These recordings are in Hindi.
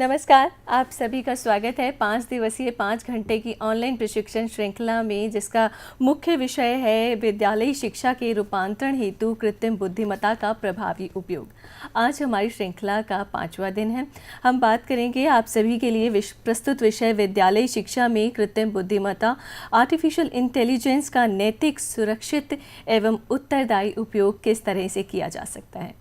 नमस्कार, आप सभी का स्वागत है 5 दिवसीय 5 घंटे की ऑनलाइन प्रशिक्षण श्रृंखला में, जिसका मुख्य विषय है विद्यालयी शिक्षा के रूपांतरण हेतु कृत्रिम बुद्धिमत्ता का प्रभावी उपयोग। आज हमारी श्रृंखला का 5वां दिन है। हम बात करेंगे आप सभी के लिए प्रस्तुत विषय विद्यालयी शिक्षा में कृत्रिम बुद्धिमत्ता आर्टिफिशियल इंटेलिजेंस का नैतिक, सुरक्षित एवं उत्तरदायी उपयोग किस तरह से किया जा सकता है।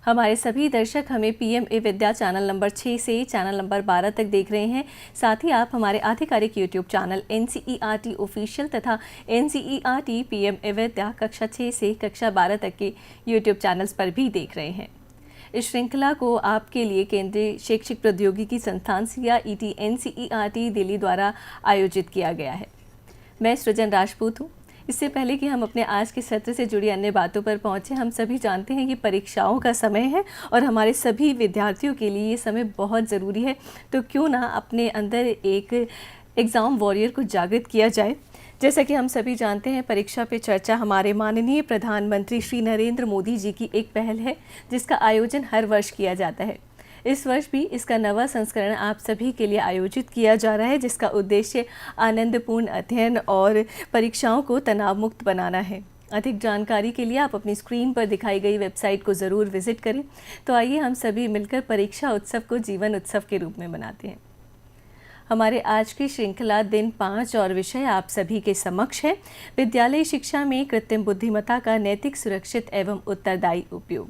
हमारे सभी दर्शक हमें पीएम ई विद्या चैनल नंबर 6 से चैनल नंबर 12 तक देख रहे हैं। साथ ही आप हमारे आधिकारिक यूट्यूब चैनल NCERT ऑफिशियल तथा NCERT पीएम ई विद्या कक्षा 6 से कक्षा 12 तक के यूट्यूब चैनल्स पर भी देख रहे हैं। इस श्रृंखला को आपके लिए केंद्रीय शैक्षिक प्रौद्योगिकी संस्थान CIET NCERT दिल्ली द्वारा आयोजित किया गया है। मैं सृजन राजपूत हूँ। इससे पहले कि हम अपने आज के सत्र से जुड़ी अन्य बातों पर पहुंचे, हम सभी जानते हैं कि परीक्षाओं का समय है और हमारे सभी विद्यार्थियों के लिए ये समय बहुत ज़रूरी है। तो क्यों ना अपने अंदर एक एग्ज़ाम वॉरियर को जागृत किया जाए। जैसा कि हम सभी जानते हैं, परीक्षा पे चर्चा हमारे माननीय प्रधानमंत्री श्री नरेंद्र मोदी जी की एक पहल है, जिसका आयोजन हर वर्ष किया जाता है। इस वर्ष भी इसका नवा संस्करण आप सभी के लिए आयोजित किया जा रहा है, जिसका उद्देश्य आनंदपूर्ण अध्ययन और परीक्षाओं को तनाव मुक्त बनाना है। अधिक जानकारी के लिए आप अपनी स्क्रीन पर दिखाई गई वेबसाइट को ज़रूर विजिट करें। तो आइए हम सभी मिलकर परीक्षा उत्सव को जीवन उत्सव के रूप में मनाते हैं। हमारे आज की श्रृंखला दिन 5 और विषय आप सभी के समक्ष है विद्यालयी शिक्षा में कृत्रिम बुद्धिमत्ता का नैतिक, सुरक्षित एवं उत्तरदायी उपयोग।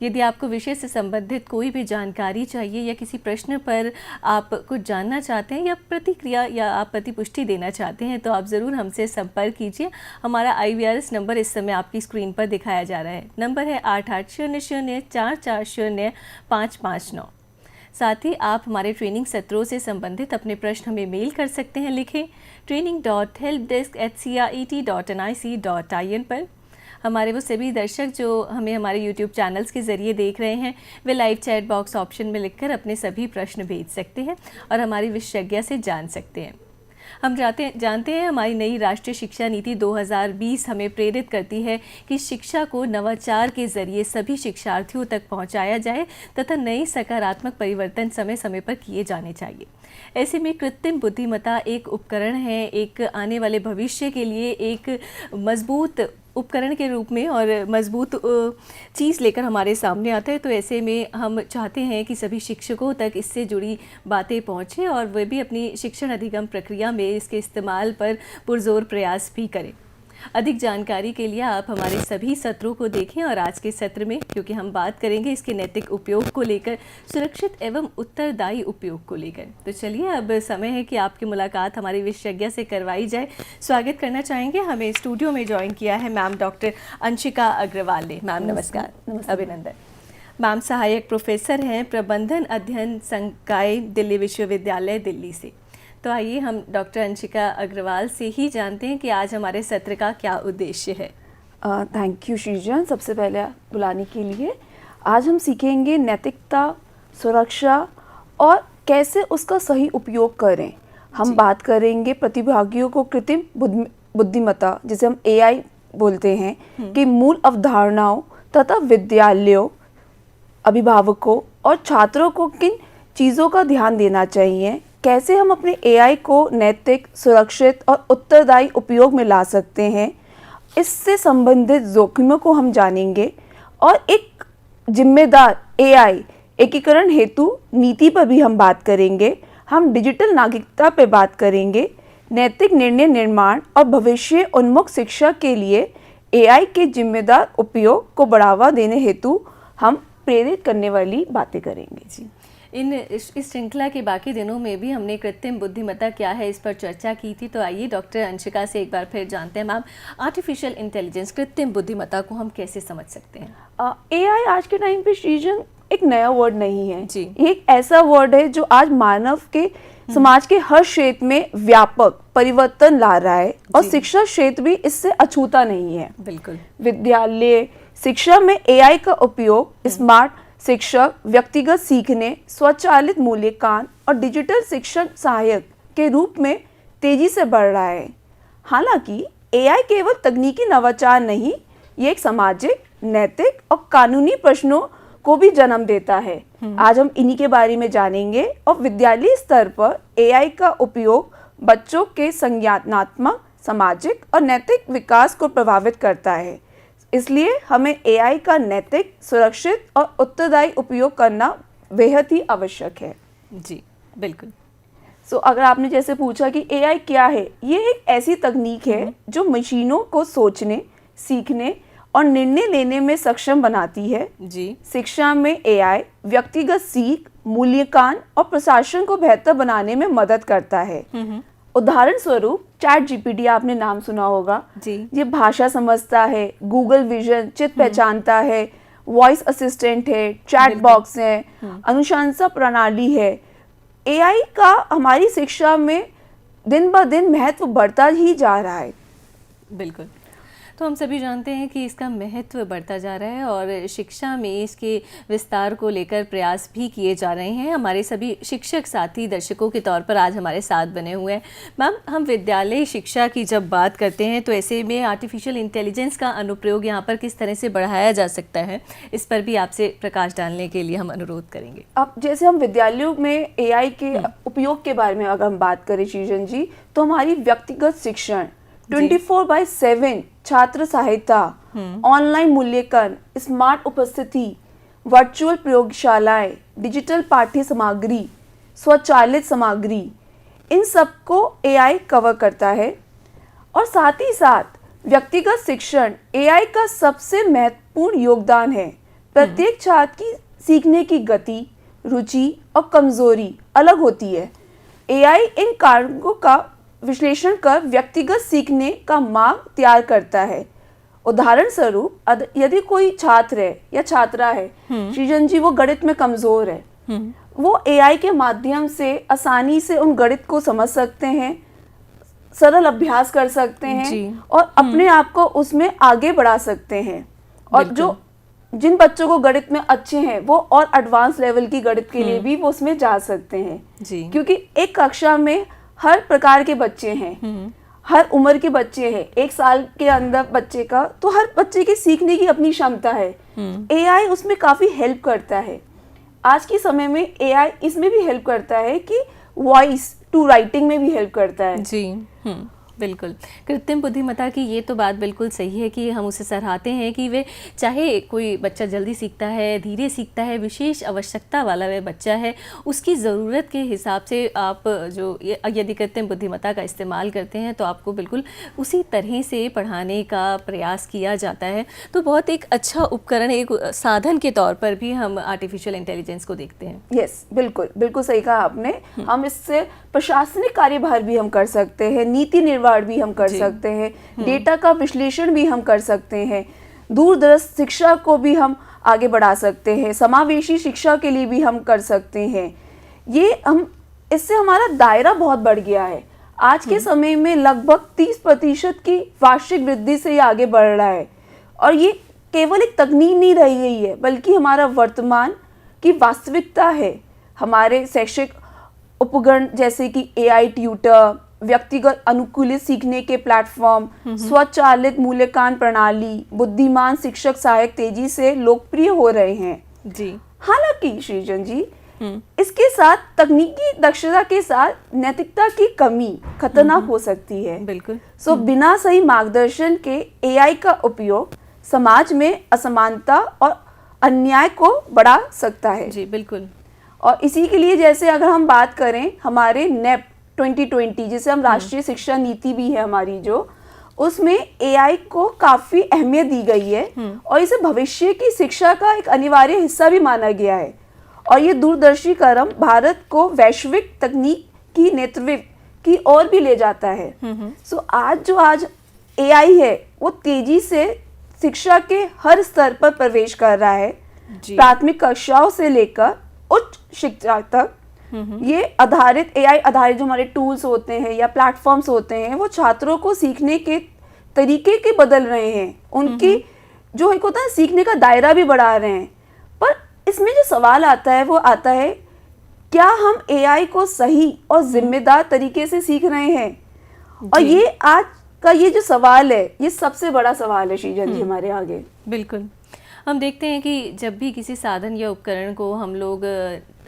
यदि आपको विषय से संबंधित कोई भी जानकारी चाहिए या किसी प्रश्न पर आप कुछ जानना चाहते हैं या प्रतिक्रिया या आप प्रतिपुष्टि देना चाहते हैं, तो आप ज़रूर हमसे संपर्क कीजिए। हमारा IVRS नंबर इस समय आपकी स्क्रीन पर दिखाया जा रहा है। नंबर है 8800440559। साथ ही आप हमारे ट्रेनिंग सत्रों से संबंधित अपने प्रश्न हमें मेल कर सकते हैं। लिखें training.helpdesk@ciet.nic.in पर। हमारे वो सभी दर्शक जो हमें हमारे YouTube चैनल्स के ज़रिए देख रहे हैं, वे लाइव चैट बॉक्स ऑप्शन में लिखकर अपने सभी प्रश्न भेज सकते हैं और हमारी विशेषज्ञ से जान सकते हैं। हम जानते हैं हमारी नई राष्ट्रीय शिक्षा नीति 2020 हमें प्रेरित करती है कि शिक्षा को नवाचार के ज़रिए सभी शिक्षार्थियों तक पहुंचाया जाए तथा नई सकारात्मक परिवर्तन समय समय पर किए जाने चाहिए। ऐसे में कृत्रिम बुद्धिमत्ता एक उपकरण है, एक आने वाले भविष्य के लिए एक मजबूत उपकरण के रूप में और मजबूत चीज़ लेकर हमारे सामने आता है। तो ऐसे में हम चाहते हैं कि सभी शिक्षकों तक इससे जुड़ी बातें पहुँचें और वे भी अपनी शिक्षण अधिगम प्रक्रिया में इसके इस्तेमाल पर पुरजोर प्रयास भी करें। अधिक जानकारी के लिए आप हमारे सभी सत्रों को देखें और आज के सत्र में, क्योंकि हम बात करेंगे इसके नैतिक उपयोग को लेकर, सुरक्षित एवं उत्तरदायी उपयोग को लेकर। तो चलिए अब समय है कि आपकी मुलाकात हमारी विशेषज्ञ से करवाई जाए। स्वागत करना चाहेंगे, हमें स्टूडियो में ज्वाइन किया है मैम डॉक्टर अंशिका अग्रवाल ने। मैम नमस्कार। अभिनंदन। मैम सहायक प्रोफेसर हैं प्रबंधन अध्ययन संकाय दिल्ली विश्वविद्यालय दिल्ली से। तो आइए हम डॉक्टर अंशिका अग्रवाल से ही जानते हैं कि आज हमारे सत्र का क्या उद्देश्य है। थैंक यू सृजन, सबसे पहले बुलाने के लिए। आज हम सीखेंगे नैतिकता, सुरक्षा और कैसे उसका सही उपयोग करें। हम बात करेंगे प्रतिभागियों को कृत्रिम बुद्धिमत्ता, जिसे हम AI बोलते हैं, कि मूल अवधारणाओं तथा विद्यालयों, अभिभावकों और छात्रों को किन चीज़ों का ध्यान देना चाहिए, कैसे हम अपने AI को नैतिक, सुरक्षित और उत्तरदायी उपयोग में ला सकते हैं, इससे संबंधित जोखिमों को हम जानेंगे और एक जिम्मेदार AI एकीकरण हेतु नीति पर भी हम बात करेंगे। हम डिजिटल नागरिकता पर बात करेंगे, नैतिक निर्णय निर्माण और भविष्य उन्मुख शिक्षा के लिए AI के जिम्मेदार उपयोग को बढ़ावा देने हेतु हम प्रेरित करने वाली बातें करेंगे। जी, इस श्रृंखला के बाकी दिनों में भी हमने कृत्रिम बुद्धिमत्ता क्या है इस पर चर्चा की थी। तो आइए डॉक्टर अंशिका से एक बार फिर जानते हैं, मैम आर्टिफिशियल इंटेलिजेंस, कृत्रिम बुद्धिमत्ता को हम कैसे समझ सकते हैं। AI आज के टाइम पे सृजन एक नया वर्ड नहीं है जी। ये एक ऐसा वर्ड है जो आज मानव के समाज के हर क्षेत्र में व्यापक परिवर्तन ला रहा है और शिक्षा क्षेत्र भी इससे अछूता नहीं है। बिल्कुल। विद्यालय शिक्षा में AI का उपयोग स्मार्ट शिक्षक, व्यक्तिगत सीखने, स्वचालित मूल्यांकन और डिजिटल शिक्षण सहायक के रूप में तेजी से बढ़ रहा है। हालांकि AI केवल तकनीकी नवाचार नहीं, ये एक सामाजिक, नैतिक और कानूनी प्रश्नों को भी जन्म देता है। आज हम इन्हीं के बारे में जानेंगे। और विद्यालय स्तर पर एआई का उपयोग बच्चों के संज्ञानात्मक, सामाजिक और नैतिक विकास को प्रभावित करता है। इसलिए हमें एआई का नैतिक, सुरक्षित और उत्तरदायी उपयोग करना बेहद ही आवश्यक है। जी बिल्कुल। अगर आपने जैसे पूछा कि एआई क्या है, ये एक ऐसी तकनीक है जो मशीनों को सोचने, सीखने और निर्णय लेने में सक्षम बनाती है। जी। शिक्षा में एआई व्यक्तिगत सीख, मूल्यांकन और प्रशासन को बेहतर बनाने में मदद करता है। उदाहरण स्वरूप चैट जीपीटी आपने नाम सुना होगा जी। ये भाषा समझता है, गूगल विजन चित्र पहचानता है, वॉइस असिस्टेंट है, चैट बॉक्स है, अनुशंसा प्रणाली है। एआई का हमारी शिक्षा में दिन ब दिन महत्व बढ़ता ही जा रहा है। बिल्कुल। तो हम सभी जानते हैं कि इसका महत्व बढ़ता जा रहा है और शिक्षा में इसके विस्तार को लेकर प्रयास भी किए जा रहे हैं। हमारे सभी शिक्षक साथी दर्शकों के तौर पर आज हमारे साथ बने हुए हैं। मैम, हम विद्यालय शिक्षा की जब बात करते हैं तो ऐसे में आर्टिफिशियल इंटेलिजेंस का अनुप्रयोग यहाँ पर किस तरह से बढ़ाया जा सकता है, इस पर भी आपसे प्रकाश डालने के लिए हम अनुरोध करेंगे। अब जैसे हम विद्यालयों में एआई के उपयोग के बारे में अगर हम बात करें सृजन जी, तो हमारी व्यक्तिगत शिक्षण 24/7 छात्र सहायता, ऑनलाइन मूल्यांकन, स्मार्ट उपस्थिति, वर्चुअल प्रयोगशालाएं, डिजिटल पाठ्य सामग्री, स्वचालित सामग्री, इन सबको एआई कवर करता है। और साथ ही साथ व्यक्तिगत शिक्षण एआई का सबसे महत्वपूर्ण योगदान है। प्रत्येक छात्र की सीखने की गति, रुचि और कमजोरी अलग होती है। एआई इन कारकों का विश्लेषण कर व्यक्तिगत सीखने का मार्ग तैयार करता है। उदाहरण स्वरूप यदि कोई छात्र है या छात्रा है सृजन जी, वो गणित में कमजोर है, वो एआई के माध्यम से आसानी से उन गणित को समझ सकते हैं, सरल अभ्यास कर सकते हैं और अपने आप को उसमें आगे बढ़ा सकते हैं। और जिन बच्चों को गणित में अच्छे हैं वो और एडवांस लेवल की गणित के लिए भी वो उसमें जा सकते हैं जी। क्योंकि एक कक्षा में हर प्रकार के बच्चे हैं, हर उम्र के बच्चे हैं। 1 साल के अंदर बच्चे का तो हर बच्चे की सीखने की अपनी क्षमता है। एआई उसमें काफी हेल्प करता है। आज के समय में एआई इसमें भी हेल्प करता है कि वॉइस टू राइटिंग में भी हेल्प करता है। जी बिल्कुल। कृत्रिम बुद्धिमत्ता की ये तो बात बिल्कुल सही है कि हम उसे सराहते हैं कि वे, चाहे कोई बच्चा जल्दी सीखता है, धीरे सीखता है, विशेष आवश्यकता वाला वह बच्चा है, उसकी ज़रूरत के हिसाब से आप यदि कृत्रिम बुद्धिमत्ता का इस्तेमाल करते हैं तो आपको बिल्कुल उसी तरह से पढ़ाने का प्रयास किया जाता है। तो बहुत एक अच्छा उपकरण, एक साधन के तौर पर भी हम आर्टिफिशियल इंटेलिजेंस को देखते हैं। यस, बिल्कुल बिल्कुल सही कहा आपने। हम इससे प्रशासनिक कार्यभार भी हम कर सकते हैं, नीति निर्माण भी हम कर सकते हैं, डेटा का विश्लेषण भी हम कर सकते हैं, दूरदर्श शिक्षा को भी हम आगे बढ़ा सकते हैं, समावेशी शिक्षा के लिए भी हम कर सकते हैं। इससे हमारा दायरा बहुत बढ़ गया है। आज के समय में लगभग 30% की वार्षिक वृद्धि से ये आगे बढ़ रहा है और ये केवल एक तकनीक नहीं रह गई है बल्कि हमारा वर्तमान की वास्तविकता है। हमारे शैक्षिक उपकरण जैसे कि एआई ट्यूटर, व्यक्तिगत अनुकूलित सीखने के प्लेटफॉर्म, स्वचालित मूल्यांकन प्रणाली, बुद्धिमान शिक्षक सहायक तेजी से लोकप्रिय हो रहे हैं जी। हालांकि सृजन जी, इसके साथ तकनीकी दक्षता के साथ नैतिकता की कमी खतरनाक हो सकती है। बिल्कुल। बिना सही मार्गदर्शन के एआई का उपयोग समाज में असमानता और अन्याय को बढ़ा सकता है। जी बिल्कुल। और इसी के लिए जैसे अगर हम बात करें हमारे नेप 2020, जिसे हम राष्ट्रीय शिक्षा नीति भी है हमारी, जो उसमें एआई को काफी अहमियत दी गई है और इसे भविष्य की शिक्षा का एक अनिवार्य हिस्सा भी माना गया है। और ये दूरदर्शी कदम भारत को वैश्विक तकनीक की नेतृत्व की ओर भी ले जाता है। आज एआई है वो तेजी से शिक्षा के हर स्तर पर प्रवेश कर रहा है, प्राथमिक कक्षाओं से लेकर उच्च शिक्षा तक। ये एआई आधारित जो हमारे टूल्स होते हैं या प्लेटफॉर्म्स होते हैं वो छात्रों को सीखने के तरीके के बदल रहे हैं, उनकी जो एक होता है सीखने का दायरा भी बढ़ा रहे हैं। पर इसमें जो सवाल आता है वो आता है, क्या हम एआई को सही और जिम्मेदार तरीके से सीख रहे हैं? और ये आज का ये जो सवाल है ये सबसे बड़ा सवाल है सृजन जी हमारे आगे। बिल्कुल। हम देखते हैं कि जब भी किसी साधन या उपकरण को हम लोग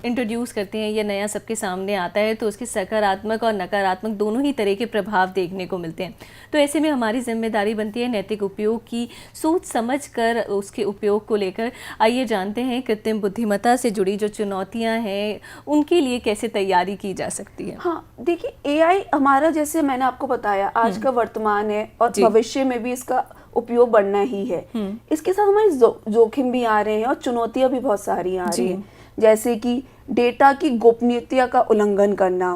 इंट्रोड्यूस करते हैं या नया सबके सामने आता है तो उसके सकारात्मक और नकारात्मक दोनों ही तरह के प्रभाव देखने को मिलते हैं। तो ऐसे में हमारी जिम्मेदारी बनती है नैतिक उपयोग की सोच समझ कर उसके उपयोग को लेकर। आइए जानते हैं कृत्रिम बुद्धिमत्ता से जुड़ी जो चुनौतियां हैं उनके लिए कैसे तैयारी की जा सकती है। हाँ, देखिए एआई हमारा, जैसे मैंने आपको बताया, आज का वर्तमान है और भविष्य में भी इसका उपयोग बढ़ना ही है। इसके साथ हमारी जोखिम भी आ रहे हैं और चुनौतियां भी बहुत सारी आ रही हैं, जैसे कि डेटा की गोपनीयता का उल्लंघन करना,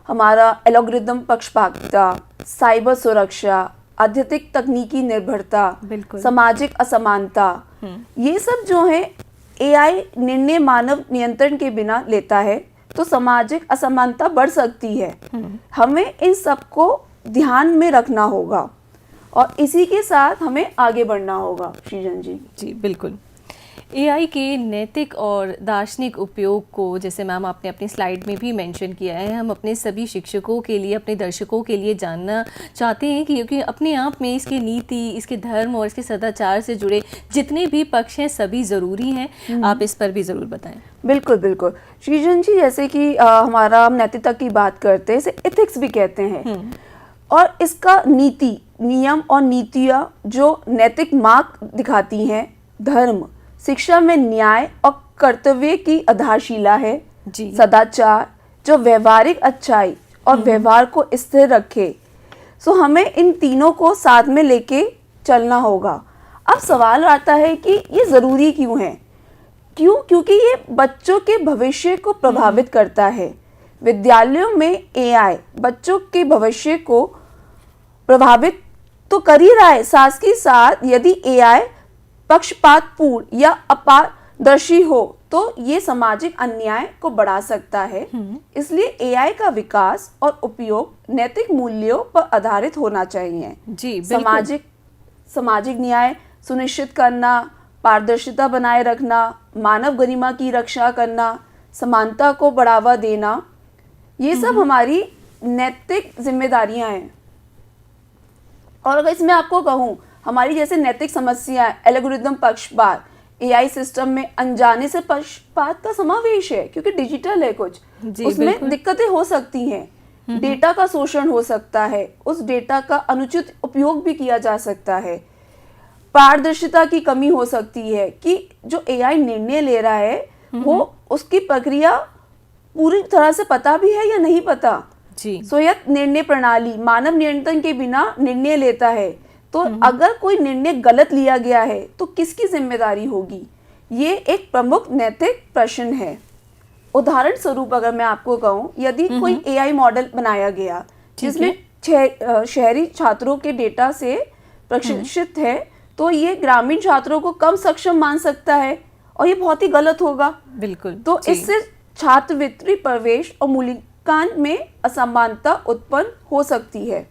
हमारा एल्गोरिदम पक्षपातिता, साइबर सुरक्षा, अत्यधिक तकनीकी निर्भरता, सामाजिक असमानता, ये सब जो है एआई निर्णय मानव नियंत्रण के बिना लेता है तो सामाजिक असमानता बढ़ सकती है। हमें इन सबको ध्यान में रखना होगा और इसी के साथ हमें आगे बढ़ना होगा। सृजन जी। जी बिल्कुल। एआई के नैतिक और दार्शनिक उपयोग को, जैसे मैम आपने अपनी स्लाइड में भी मेंशन किया है, हम अपने सभी शिक्षकों के लिए, अपने दर्शकों के लिए जानना चाहते हैं कि क्योंकि अपने आप में इसकी नीति, इसके धर्म और इसके सदाचार से जुड़े जितने भी पक्ष हैं सभी ज़रूरी हैं। आप इस पर भी ज़रूर बताएं। बिल्कुल बिल्कुल सृजन जी, जैसे कि हमारा हम नैतिकता की बात करते हैं, इसे एथिक्स भी कहते हैं, और इसका नीति, नियम और नीतियाँ जो नैतिक मार्ग दिखाती हैं, धर्म, शिक्षा में न्याय और कर्तव्य की आधारशिला है, सदाचार जो व्यवहारिक अच्छाई और व्यवहार को स्थिर रखे। सो हमें इन तीनों को साथ में लेके चलना होगा। अब सवाल आता है कि ये ज़रूरी क्यों है? क्योंकि ये बच्चों के भविष्य को प्रभावित करता है। विद्यालयों में एआई बच्चों के भविष्य को प्रभावित तो कर ही रहा है, साथ ही साथ यदि एआई पक्षपातपूर्ण या अपारदर्शी हो तो ये सामाजिक अन्याय को बढ़ा सकता है। इसलिए एआई का विकास और उपयोग नैतिक मूल्यों पर आधारित होना चाहिए। जी, सामाजिक न्याय सुनिश्चित करना, पारदर्शिता बनाए रखना, मानव गरिमा की रक्षा करना, समानता को बढ़ावा देना, ये सब हमारी नैतिक जिम्मेदारियां हैं। और अगर इसमें आपको कहूँ, हमारी जैसे नैतिक समस्या, एल्गोरिदम पक्षपात, एआई सिस्टम में अनजाने से पक्षपात का समावेश है, क्योंकि डिजिटल है कुछ, उसमें दिक्कतें हो सकती हैं। डेटा का शोषण हो सकता है, उस डेटा का अनुचित उपयोग भी किया जा सकता है। पारदर्शिता की कमी हो सकती है कि जो एआई निर्णय ले रहा है वो उसकी प्रक्रिया पूरी तरह से पता भी है या नहीं पता। स्वायत्त निर्णय प्रणाली मानव नियंत्रण के बिना निर्णय लेता है, तो अगर कोई निर्णय गलत लिया गया है तो किसकी जिम्मेदारी होगी? ये एक प्रमुख नैतिक प्रश्न है। उदाहरण स्वरूप अगर मैं आपको कहूँ, यदि कोई एआई मॉडल बनाया गया जिसमें शहरी छात्रों के डेटा से प्रशिक्षित है, तो ये ग्रामीण छात्रों को कम सक्षम मान सकता है और ये बहुत ही गलत होगा। बिल्कुल। तो इससे छात्रवृत्ति प्रवेश और मूल्यांकन में असमानता उत्पन्न हो सकती है।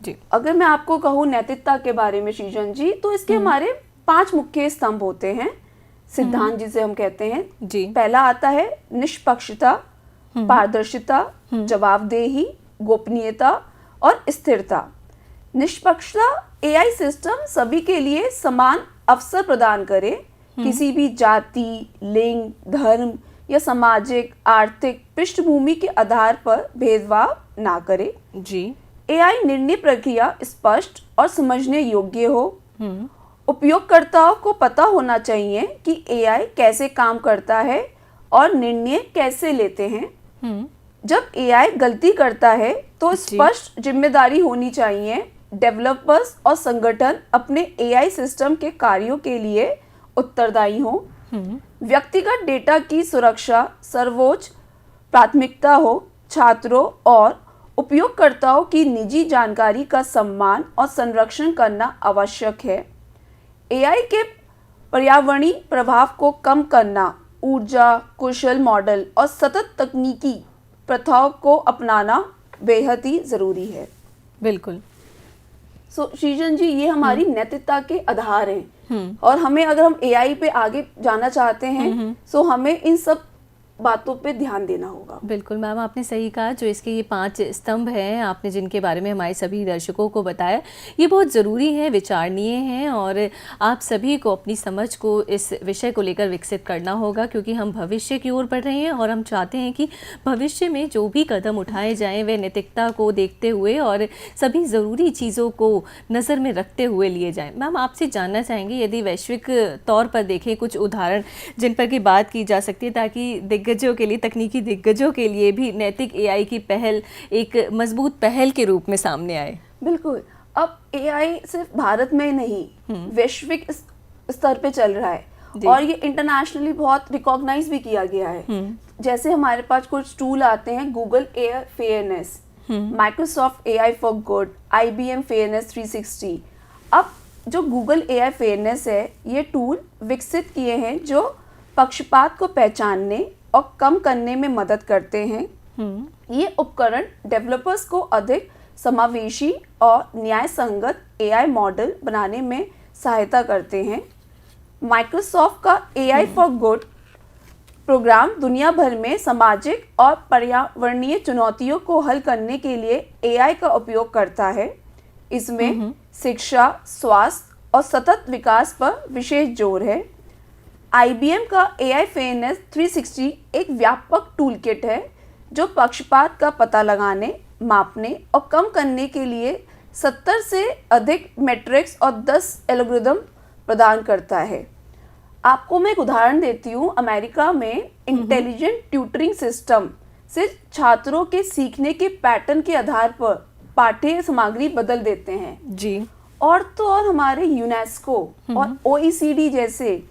जी। अगर मैं आपको कहूँ नैतिकता के बारे में सृजन जी, तो इसके हमारे 5 मुख्य स्तंभ होते हैं, सिद्धांत जिसे हम कहते हैं। जी। पहला आता है निष्पक्षता, पारदर्शिता, जवाबदेही, गोपनीयता और स्थिरता। निष्पक्षता, एआई सिस्टम सभी के लिए समान अवसर प्रदान करे, किसी भी जाति, लिंग, धर्म या सामाजिक आर्थिक पृष्ठभूमि के आधार पर भेदभाव ना करे। जी। एआई निर्णय प्रक्रिया स्पष्ट और समझने योग्य हो। उपयोगकर्ताओं को पता होना चाहिए कि एआई कैसे काम करता है और निर्णय कैसे लेते हैं। जब एआई गलती करता है तो स्पष्ट जिम्मेदारी होनी चाहिए। डेवलपर्स और संगठन अपने एआई सिस्टम के कार्यों के लिए उत्तरदायी हों। व्यक्तिगत डेटा की सुरक्षा सर्वोच्च प्राथमिकता हो। छात्रों और उपयोगकर्ताओं की निजी जानकारी का सम्मान और संरक्षण करना आवश्यक है। एआई के पर्यावरणीय प्रभाव को कम करना, ऊर्जा कुशल मॉडल और सतत तकनीकी प्रथाओं को अपनाना बेहद ही जरूरी है। बिल्कुल। सृजन जी, ये हमारी नैतिकता के आधार हैं और हमें, अगर हम एआई पे आगे जाना चाहते हैं, तो हमें इन सब बातों पे ध्यान देना होगा। बिल्कुल मैम, आपने सही कहा। जो इसके ये 5 स्तंभ हैं आपने जिनके बारे में हमारे सभी दर्शकों को बताया, ये बहुत ज़रूरी हैं, विचारणीय हैं और आप सभी को अपनी समझ को इस विषय को लेकर विकसित करना होगा, क्योंकि हम भविष्य की ओर बढ़ रहे हैं और हम चाहते हैं कि भविष्य में जो भी कदम उठाए जाएँ वे नैतिकता को देखते हुए और सभी ज़रूरी चीज़ों को नज़र में रखते हुए लिए जाएँ। मैम, आपसे जानना चाहेंगे, यदि वैश्विक तौर पर देखें कुछ उदाहरण जिन पर की बात की जा सकती है, ताकि दिग्गजों के लिए, तकनीकी दिग्गजों के लिए भी नैतिक एआई की पहल एक मजबूत पहल के रूप में सामने आए। बिल्कुल। अब एआई सिर्फ भारत में नहीं, वैश्विक स्तर पे चल रहा है और ये इंटरनेशनली बहुत रिकॉग्नाइज भी किया गया है। जैसे हमारे पास कुछ टूल आते हैं, Google AI fairness, Microsoft AI for good, IBM fairness 360। अब जो गूगल एआई फेयरनेस है, ये टूल विकसित किए हैं जो पक्षपात को पहचानने और कम करने में मदद करते हैं। ये उपकरण डेवलपर्स को अधिक समावेशी और न्याय संगत एआई मॉडल बनाने में सहायता करते हैं। माइक्रोसॉफ्ट का एआई फॉर गुड प्रोग्राम दुनिया भर में सामाजिक और पर्यावरणीय चुनौतियों को हल करने के लिए एआई का उपयोग करता है। इसमें शिक्षा, स्वास्थ्य और सतत विकास पर विशेष जोर है। IBM का एआई फेयरनेस 360 एक व्यापक टूलकिट है जो पक्षपात का पता लगाने, मापने और कम करने के लिए 70 से अधिक मैट्रिक्स और 10 एल्गोरिदम प्रदान करता है। आपको मैं एक उदाहरण देती हूँ। अमेरिका में इंटेलिजेंट ट्यूटरिंग सिस्टम से छात्रों के सीखने के पैटर्न के आधार पर पाठ्य सामग्री बदल देते हैं जी। और तो और हमारे यूनेस्को और OECD जैसे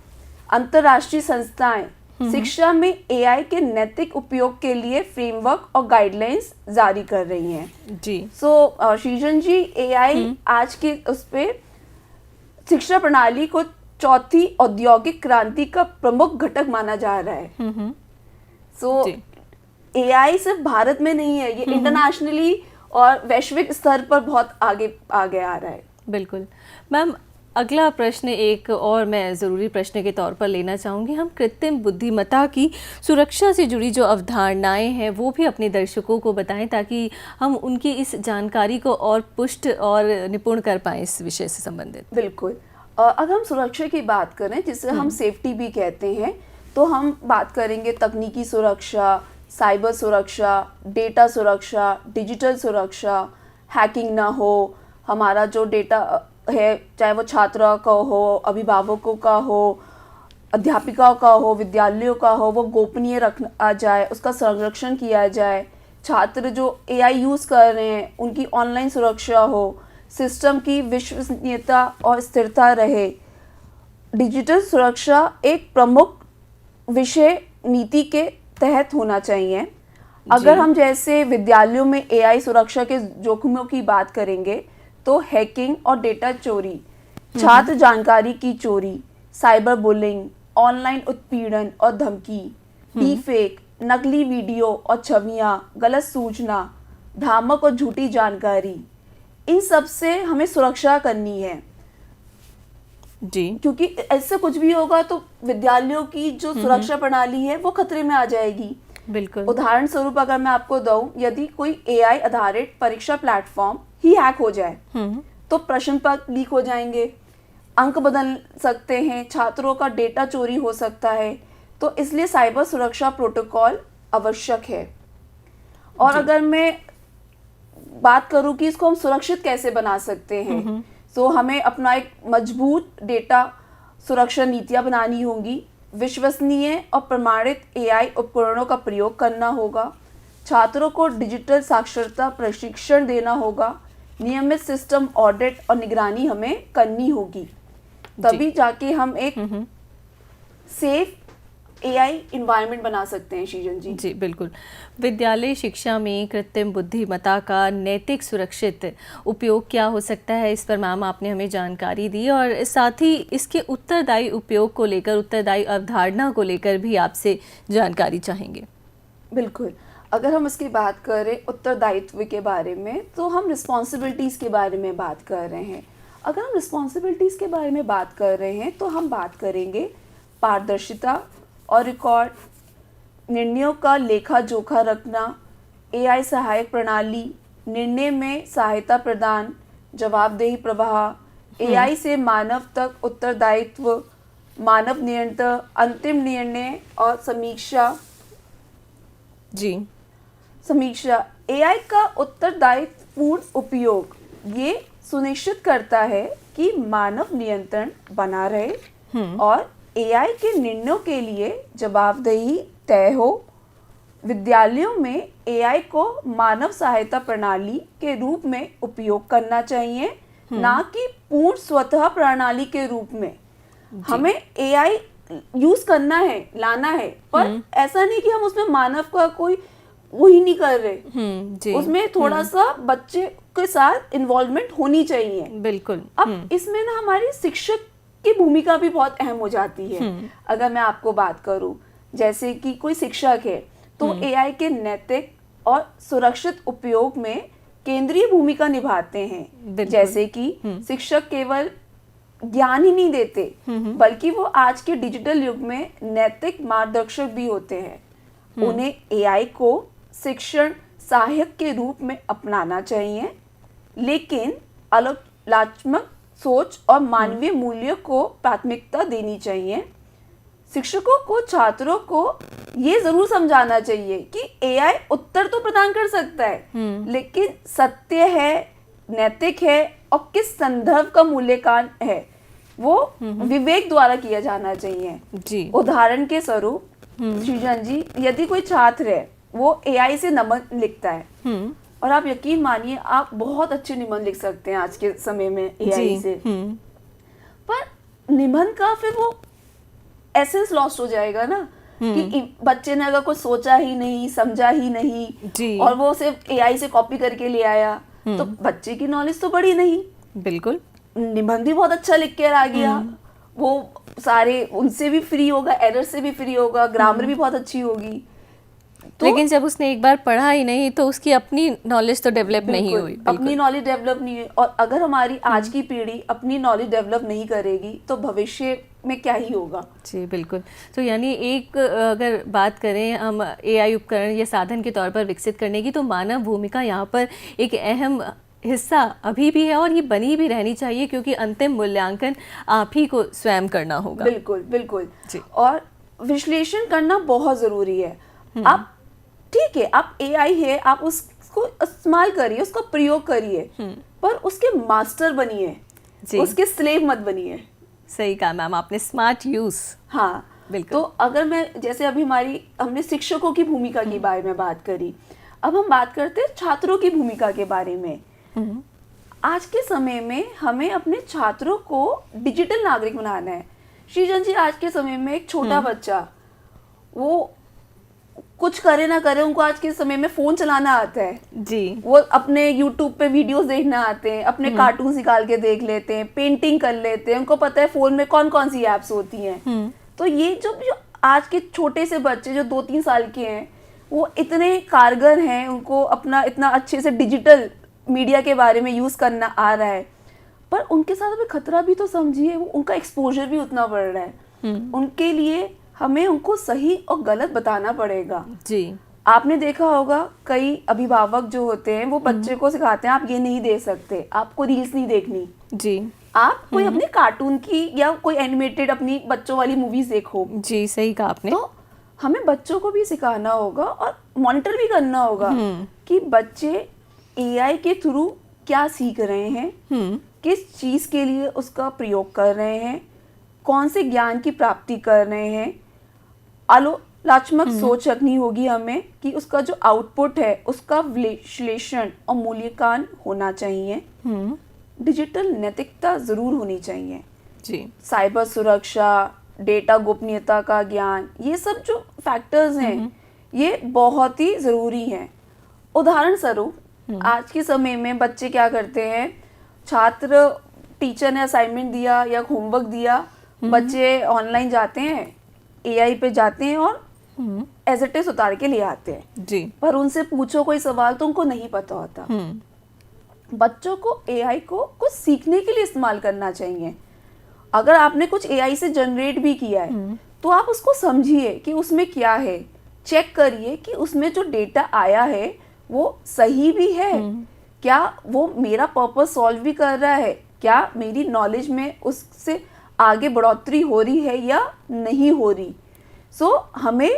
अंतर्राष्ट्रीय संस्थाएं शिक्षा में एआई के नैतिक उपयोग के लिए फ्रेमवर्क और गाइडलाइंस जारी कर रही हैं। जी। सो शीजन जी, एआई आज के उस पे शिक्षा प्रणाली को चौथी औद्योगिक क्रांति का प्रमुख घटक माना जा रहा है। सो एआई सिर्फ भारत में नहीं है, ये इंटरनेशनली और वैश्विक स्तर पर बहुत आगे आगे आ रहा है। बिल्कुल मैम, अगला प्रश्न एक और मैं ज़रूरी प्रश्न के तौर पर लेना चाहूँगी। हम कृत्रिम बुद्धिमत्ता की सुरक्षा से जुड़ी जो अवधारणाएं हैं वो भी अपने दर्शकों को बताएं, ताकि हम उनकी इस जानकारी को और पुष्ट और निपुण कर पाएं इस विषय से संबंधित। बिल्कुल। अगर हम सुरक्षा की बात करें, जिसे हम सेफ्टी भी कहते हैं, तो हम बात करेंगे तकनीकी सुरक्षा, साइबर सुरक्षा, डेटा सुरक्षा, डिजिटल सुरक्षा, हैकिंग ना हो, हमारा जो डेटा है चाहे वो छात्रों का हो, अभिभावकों का हो, अध्यापिकाओं का हो, विद्यालयों का हो, वो गोपनीय रखा जाए, उसका संरक्षण किया जाए। छात्र जो एआई यूज़ कर रहे हैं उनकी ऑनलाइन सुरक्षा हो, सिस्टम की विश्वसनीयता और स्थिरता रहे। डिजिटल सुरक्षा एक प्रमुख विषय नीति के तहत होना चाहिए। अगर हम जैसे विद्यालयों में एआई सुरक्षा के जोखिमों की बात करेंगे तो हैकिंग और डेटा चोरी, छात्र जानकारी की चोरी, साइबर बुलिंग, ऑनलाइन उत्पीड़न और धमकी, डीफेक, नकली वीडियो और छवियां, गलत सूचना, भ्रामक और झूठी जानकारी, इन सब से हमें सुरक्षा करनी है जी। क्योंकि ऐसे कुछ भी होगा तो विद्यालयों की जो सुरक्षा प्रणाली है वो खतरे में आ जाएगी। बिल्कुल। उदाहरण स्वरूप अगर मैं आपको दूं, यदि कोई एआई आधारित परीक्षा प्लेटफॉर्म ही हैक हो जाए तो प्रश्न पत्र लीक हो जाएंगे, अंक बदल सकते हैं, छात्रों का डेटा चोरी हो सकता है। तो इसलिए साइबर सुरक्षा प्रोटोकॉल आवश्यक है। और अगर मैं बात करूं कि इसको हम सुरक्षित कैसे बना सकते हैं, तो हमें अपना एक मजबूत डेटा सुरक्षा नीतियां बनानी होंगी, विश्वसनीय और प्रमाणित एआई उपकरणों का प्रयोग करना होगा, छात्रों को डिजिटल साक्षरता प्रशिक्षण देना होगा, नियमित सिस्टम ऑडिट और निगरानी हमें करनी होगी, तभी जाके हम एक सेफ एआई इन्वायरमेंट बना सकते हैं। शीजन जी। जी बिल्कुल। विद्यालय शिक्षा में कृत्रिम बुद्धिमत्ता का नैतिक सुरक्षित उपयोग क्या हो सकता है, इस पर मैम आपने हमें जानकारी दी और साथ ही इसके उत्तरदायी उपयोग को लेकर, उत्तरदायी अवधारणा को लेकर भी आपसे जानकारी चाहेंगे। बिल्कुल। अगर हम इसकी बात करें उत्तरदायित्व के बारे में, तो हम रिस्पॉन्सिबिलिटीज़ के बारे में बात कर रहे हैं। अगर हम रिस्पॉन्सिबिलिटीज़ के बारे में बात कर रहे हैं तो हम बात करेंगे पारदर्शिता और रिकॉर्ड निर्णयों का लेखा जोखा रखना, एआई सहायक प्रणाली, निर्णय में सहायता प्रदान, जवाबदेही प्रवाह, एआई से मानव तक उत्तरदायित्व, मानव नियंत्रण, अंतिम निर्णय और समीक्षा। जी। समीक्षा, एआई का उत्तरदायित्वपूर्ण उपयोग ये सुनिश्चित करता है कि मानव नियंत्रण बना रहे और एआई के निर्णयों के लिए जवाबदेही तय हो। विद्यालयों में एआई को मानव सहायता प्रणाली के रूप में उपयोग करना चाहिए, ना कि पूर्ण स्वतः प्रणाली के रूप में। हमें एआई यूज करना है, लाना है, पर ऐसा नहीं कि हम उसमें मानव का कोई वही नहीं कर रहे। जी। उसमें थोड़ा सा बच्चे के साथ इन्वॉल्वमेंट होनी चाहिए। बिल्कुल। अब इसमें ना हमारी शिक्षक की भूमिका भी बहुत अहम हो जाती है। अगर मैं आपको बात करूं, जैसे कि कोई शिक्षक है तो एआई के नैतिक और सुरक्षित उपयोग में केंद्रीय भूमिका निभाते हैं। जैसे कि शिक्षक केवल ज्ञान ही नहीं देते, बल्कि वो आज के डिजिटल युग में नैतिक मार्गदर्शक भी होते हैं। उन्हें एआई को शिक्षण सहायक के रूप में अपनाना चाहिए, लेकिन आलोचनात्मक सोच और मानवीय मूल्यों को प्राथमिकता देनी चाहिए। शिक्षकों को छात्रों को ये जरूर समझाना चाहिए कि एआई उत्तर तो प्रदान कर सकता है, लेकिन सत्य है, नैतिक है और किस संदर्भ का मूल्यांकन है वो विवेक द्वारा किया जाना चाहिए। जी। उदाहरण के स्वरूप सृजन जी, यदि कोई छात्र है वो एआई से निबंध लिखता है और आप यकीन मानिए आप बहुत अच्छे निबंध लिख सकते हैं आज के समय में एआई से, पर निबंध का फिर वो एसेंस लॉस्ट हो जाएगा ना कि बच्चे ने अगर कुछ सोचा ही नहीं, समझा ही नहीं और वो सिर्फ एआई से कॉपी करके ले आया, तो बच्चे की नॉलेज तो बढ़ी नहीं। बिल्कुल। निबंध भी बहुत अच्छा लिख कर आ गया, वो सारे उनसे भी फ्री होगा, एरर से भी फ्री होगा, ग्रामर भी बहुत अच्छी होगी, तो लेकिन जब उसने एक बार पढ़ा ही नहीं तो उसकी अपनी नॉलेज तो डेवलप नहीं हुई। अपनी नॉलेज डेवलप नहीं हुई, और अगर हमारी आज की पीढ़ी अपनी नॉलेज डेवलप नहीं करेगी तो भविष्य में क्या ही होगा। जी बिल्कुल। तो यानी एक अगर बात करें हम एआई उपकरण या साधन के तौर पर विकसित करने की, तो मानव भूमिका यहाँ पर एक अहम हिस्सा अभी भी है और ये बनी भी रहनी चाहिए, क्योंकि अंतिम मूल्यांकन आप ही को स्वयं करना होगा। बिल्कुल बिल्कुल। और विश्लेषण करना बहुत जरूरी है। आप ठीक है, आप एआई है, आप उसको इस्तेमाल करिए, उसका प्रयोग करिए, पर उसके मास्टर बनिए, उसके स्लेव मत बनिए। सही कहा मैम आपने, स्मार्ट यूज। हाँ बिल्कुल। तो अगर मैं जैसे अभी हमने शिक्षकों की भूमिका के बारे में बात करी, अब हम बात करते हैं छात्रों की भूमिका के बारे में। आज के समय में हमें अपने छात्रों को डिजिटल नागरिक बनाना है। श्रीजन जी, आज के समय में एक छोटा बच्चा वो कुछ करे ना करे, उनको आज के समय में फोन चलाना आता है जी। वो अपने यूट्यूब पे वीडियोस देखना आते हैं, अपने कार्टून निकाल के देख लेते हैं, पेंटिंग कर लेते हैं, उनको पता है फोन में कौन कौन सी एप्स होती हैं। तो ये जो आज के छोटे से बच्चे जो 2-3 साल के हैं, वो इतने कारगर हैं, उनको अपना इतना अच्छे से डिजिटल मीडिया के बारे में यूज करना आ रहा है, पर उनके साथ अभी खतरा भी तो समझिए, उनका एक्सपोजर भी उतना बढ़ रहा है। उनके लिए हमें उनको सही और गलत बताना पड़ेगा जी। आपने देखा होगा कई अभिभावक जो होते हैं वो बच्चे को सिखाते हैं आप ये नहीं दे सकते, आपको रील्स नहीं देखनी जी, आप कोई अपने कार्टून की या कोई एनिमेटेड अपनी बच्चों वाली मूवीज देखो जी। सही कहा आपने। तो हमें बच्चों को भी सिखाना होगा और मॉनिटर भी करना होगा कि बच्चे एआई के थ्रू क्या सीख रहे हैं, किस चीज के लिए उसका प्रयोग कर रहे हैं, कौन से ज्ञान की प्राप्ति कर रहे हैं। आलोचनात्मक सोच रखनी होगी हमें कि उसका जो आउटपुट है उसका विश्लेषण और मूल्यांकन होना चाहिए। डिजिटल नैतिकता जरूर होनी चाहिए जी। साइबर सुरक्षा, डेटा गोपनीयता का ज्ञान, ये सब जो फैक्टर्स हैं ये बहुत ही जरूरी हैं। उदाहरण स्वरूप आज के समय में बच्चे क्या करते हैं, छात्र टीचर ने असाइनमेंट दिया या होमवर्क दिया, बच्चे ऑनलाइन जाते हैं, एआई पे जाते हैं और एज इट इज उतार के ले आते हैं जी। पर उनसे पूछो कोई सवाल तो उनको नहीं पता होता। बच्चों को एआई को कुछ सीखने के लिए इस्तेमाल करना चाहिए। अगर आपने कुछ एआई से जनरेट भी किया है तो आप उसको समझिए कि उसमें क्या है, चेक करिए कि उसमें जो डेटा आया है वो सही भी है, क्या वो मेरा पर्पस सॉल्व भी कर रहा है, क्या मेरी नॉलेज में उससे आगे बढ़ोतरी हो रही है या नहीं हो रही। सो हमें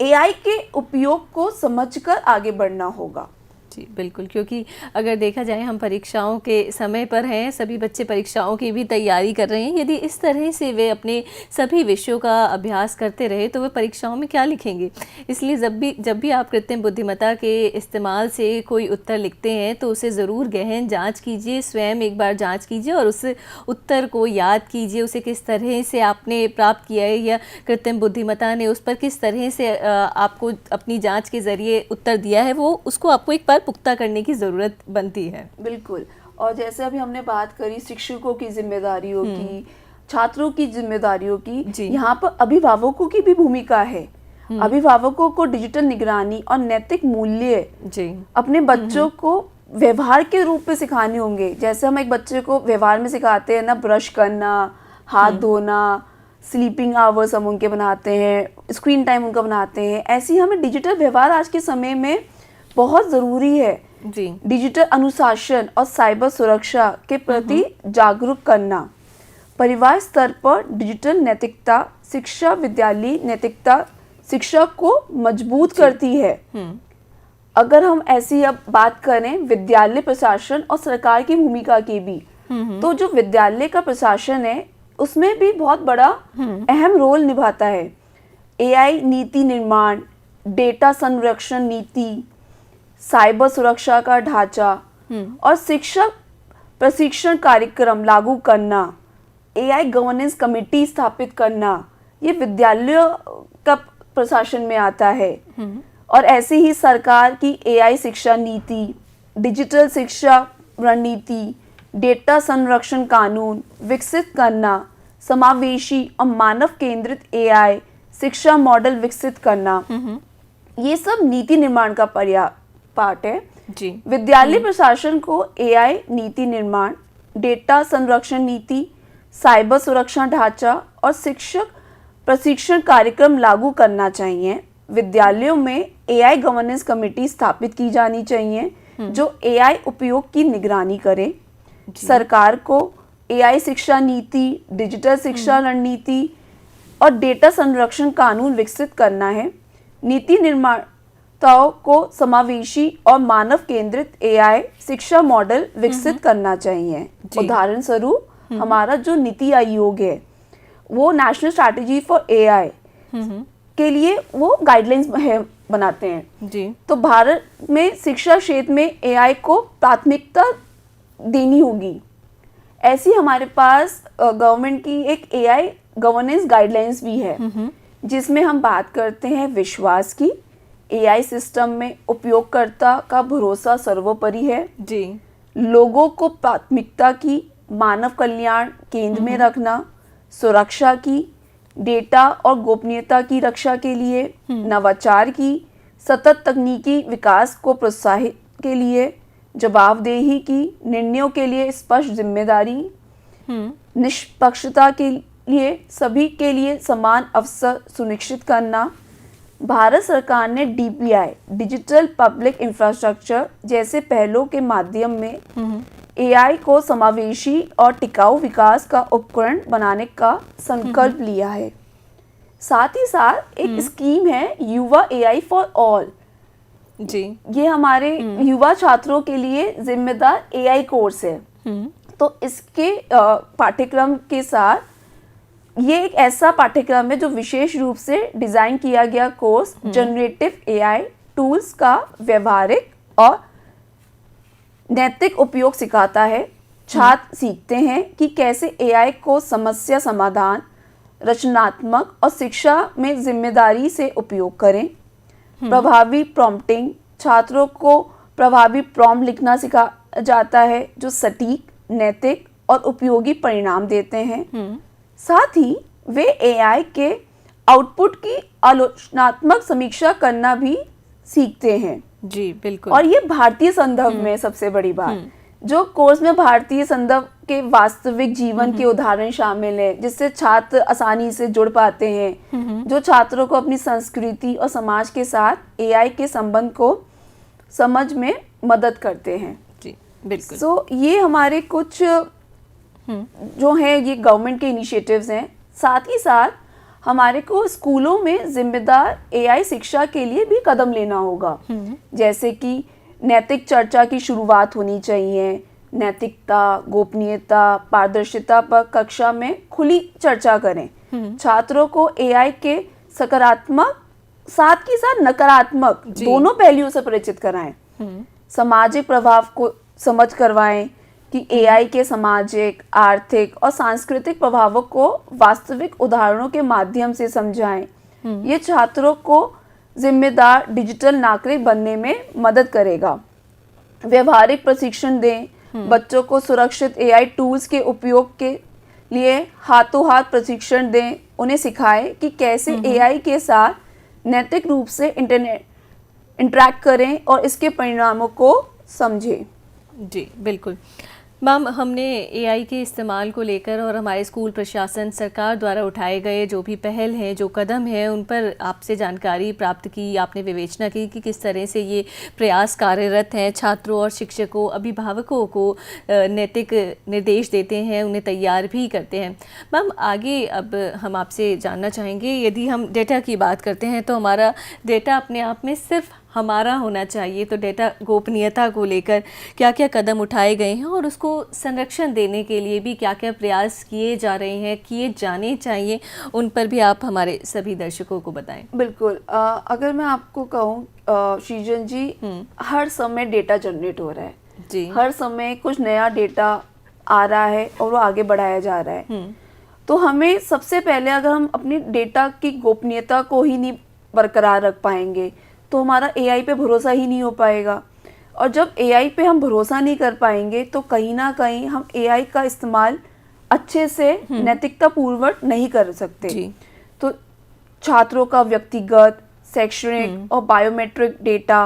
एआई के उपयोग को समझकर आगे बढ़ना होगा। जी बिल्कुल, क्योंकि अगर देखा जाए हम परीक्षाओं के समय पर हैं, सभी बच्चे परीक्षाओं की भी तैयारी कर रहे हैं। यदि इस तरह से वे अपने सभी विषयों का अभ्यास करते रहे तो वे परीक्षाओं में क्या लिखेंगे। इसलिए जब भी आप कृत्रिम बुद्धिमत्ता के इस्तेमाल से कोई उत्तर लिखते हैं तो उसे ज़रूर गहन जांच कीजिए, स्वयं एक बार जांच कीजिए और उस उत्तर को याद कीजिए, उसे किस तरह से आपने प्राप्त किया है या कृत्रिम बुद्धिमत्ता ने उस पर किस तरह से आपको अपनी जाँच के ज़रिए उत्तर दिया है, वो उसको आपको एक बार पुख्ता करने की जरूरत बनती है। बिल्कुल। और जैसे अभी हमने बात करी शिक्षकों की जिम्मेदारियों की, छात्रों की जिम्मेदारियों की, यहाँ पर अभिभावकों की भी भूमिका है। अभिभावकों को डिजिटल निगरानी और नैतिक मूल्य अपने बच्चों को व्यवहार के रूप में सिखाने होंगे। जैसे हम एक बच्चे को व्यवहार में सिखाते हैं ना, ब्रश करना, हाथ धोना, स्लीपिंग आवर्स हम उनके बनाते हैं, स्क्रीन टाइम उनका बनाते हैं, ऐसे ही हमें डिजिटल व्यवहार आज के समय में बहुत ज़रूरी है। जी। डिजिटल अनुशासन और साइबर सुरक्षा के प्रति जागरूक करना, परिवार स्तर पर डिजिटल नैतिकता शिक्षा, विद्यालय नैतिकता शिक्षा को मजबूत करती है। अगर हम ऐसी अब बात करें विद्यालय प्रशासन और सरकार की भूमिका की भी, तो जो विद्यालय का प्रशासन है उसमें भी बहुत बड़ा अहम रोल निभाता है। एआई नीति निर्माण, डेटा संरक्षण नीति, साइबर सुरक्षा का ढांचा और शिक्षक प्रशिक्षण कार्यक्रम लागू करना, एआई गवर्नेंस कमेटी स्थापित करना, ये विद्यालयों का प्रशासन में आता है। और ऐसे ही सरकार की एआई शिक्षा नीति, डिजिटल शिक्षा रणनीति, डेटा संरक्षण कानून विकसित करना, समावेशी और मानव केंद्रित एआई शिक्षा मॉडल विकसित करना, ये सब नीति निर्माण का पार्ट है। जी। विद्यालय प्रशासन को एआई नीति निर्माण, डेटा संरक्षण नीति, साइबर सुरक्षा ढांचा और शिक्षक प्रशिक्षण कार्यक्रम लागू करना चाहिए। विद्यालयों में एआई गवर्नेंस कमेटी स्थापित की जानी चाहिए जो एआई उपयोग की निगरानी करे। सरकार को एआई शिक्षा नीति, डिजिटल शिक्षा रणनीति और डेटा संरक्षण कानून विकसित करना है। नीति निर्माताओं को समावेशी और मानव केंद्रित एआई शिक्षा मॉडल विकसित करना चाहिए। उदाहरण स्वरूप हमारा जो नीति आयोग है वो नेशनल स्ट्रैटेजी फॉर एआई के लिए वो गाइडलाइंस बनाते हैं। जी। तो भारत में शिक्षा क्षेत्र में एआई को प्राथमिकता देनी होगी। ऐसी हमारे पास गवर्नमेंट की एक एआई गवर्नेंस गाइडलाइंस भी है जिसमें हम बात करते हैं विश्वास की। एआई सिस्टम में उपयोगकर्ता का भरोसा सर्वोपरि है। जी। लोगों को प्राथमिकता की, मानव कल्याण केंद्र में रखना, सुरक्षा की, डेटा और गोपनीयता की रक्षा के लिए, नवाचार की, सतत तकनीकी विकास को प्रोत्साहित के लिए, जवाबदेही की, निर्णयों के लिए स्पष्ट जिम्मेदारी, निष्पक्षता के लिए, सभी के लिए समान अवसर सुनिश्चित करना। भारत सरकार ने डीपीआई, डिजिटल पब्लिक इंफ्रास्ट्रक्चर जैसे पहलों के माध्यम में एआई को समावेशी और टिकाऊ विकास का उपकरण बनाने का संकल्प लिया है। साथ ही साथ एक स्कीम है युवा एआई फॉर ऑल। जी। ये हमारे युवा छात्रों के लिए जिम्मेदार एआई कोर्स है। तो इसके पाठ्यक्रम के साथ ये एक ऐसा पाठ्यक्रम है जो विशेष रूप से डिजाइन किया गया कोर्स जनरेटिव एआई टूल्स का व्यवहारिक और नैतिक उपयोग सिखाता है। छात्र सीखते हैं कि कैसे एआई को समस्या समाधान, रचनात्मक और शिक्षा में जिम्मेदारी से उपयोग करें। प्रभावी प्रॉम्प्टिंग, छात्रों को प्रभावी प्रॉम्प्ट लिखना सिखा जाता है जो सटीक, नैतिक और उपयोगी परिणाम देते हैं। साथ ही वे एआई के आउटपुट की आलोचनात्मक समीक्षा करना भी सीखते हैं। जी बिल्कुल। और ये भारतीय संदर्भ में सबसे बड़ी बात, जो कोर्स में भारतीय संदर्भ के वास्तविक जीवन के उदाहरण शामिल है, जिससे छात्र आसानी से जुड़ पाते हैं, जो छात्रों को अपनी संस्कृति और समाज के साथ एआई के संबंध को समझ में मदद करते हैं। जी बिल्कुल। सो ये हमारे कुछ जो है ये गवर्नमेंट के इनिशिएटिव्स हैं। साथ ही साथ हमारे को स्कूलों में जिम्मेदार एआई शिक्षा के लिए भी कदम लेना होगा, जैसे कि नैतिक चर्चा की शुरुआत होनी चाहिए। नैतिकता, गोपनीयता, पारदर्शिता पर कक्षा में खुली चर्चा करें। छात्रों को एआई के सकारात्मक साथ ही साथ नकारात्मक दोनों पहलुओं से परिचित कराएं। सामाजिक प्रभाव को समझ करवाएं कि एआई के सामाजिक, आर्थिक और सांस्कृतिक प्रभावों को वास्तविक उदाहरणों के माध्यम से समझाएं। ये छात्रों को जिम्मेदार डिजिटल नागरिक बनने में मदद करेगा। व्यवहारिक प्रशिक्षण दें, बच्चों को सुरक्षित एआई टूल्स के उपयोग के लिए हाथों हाथ प्रशिक्षण दें। उन्हें सिखाएं कि कैसे एआई के साथ नैतिक रूप से इंटरैक्ट करें और इसके परिणामों को समझें। जी बिल्कुल मैम, हमने एआई के इस्तेमाल को लेकर और हमारे स्कूल प्रशासन, सरकार द्वारा उठाए गए जो भी पहल हैं, जो कदम हैं, उन पर आपसे जानकारी प्राप्त की। आपने विवेचना की कि किस तरह से ये प्रयास कार्यरत हैं, छात्रों और शिक्षकों, अभिभावकों को नैतिक निर्देश देते हैं, उन्हें तैयार भी करते हैं। मैम आगे अब हम आपसे जानना चाहेंगे, यदि हम डेटा की बात करते हैं तो हमारा डेटा अपने आप में सिर्फ हमारा होना चाहिए, तो डेटा गोपनीयता को लेकर क्या क्या कदम उठाए गए हैं और उसको संरक्षण देने के लिए भी क्या क्या प्रयास किए जा रहे हैं, किए जाने चाहिए, उन पर भी आप हमारे सभी दर्शकों को बताएं। बिल्कुल। अगर मैं आपको कहूँ सृजन जी, हर समय डेटा जनरेट हो रहा है जी, हर समय कुछ नया डेटा आ रहा है और वो आगे बढ़ाया जा रहा है। तो हमें सबसे पहले अगर हम अपनी डेटा की गोपनीयता को ही नहीं बरकरार रख पाएंगे तो हमारा एआई पे भरोसा ही नहीं हो पाएगा। और जब एआई पे हम भरोसा नहीं कर पाएंगे तो कहीं ना कहीं हम एआई का इस्तेमाल अच्छे से नैतिकता पूर्वक नहीं कर सकते। तो छात्रों का व्यक्तिगत, शैक्षणिक और बायोमेट्रिक डेटा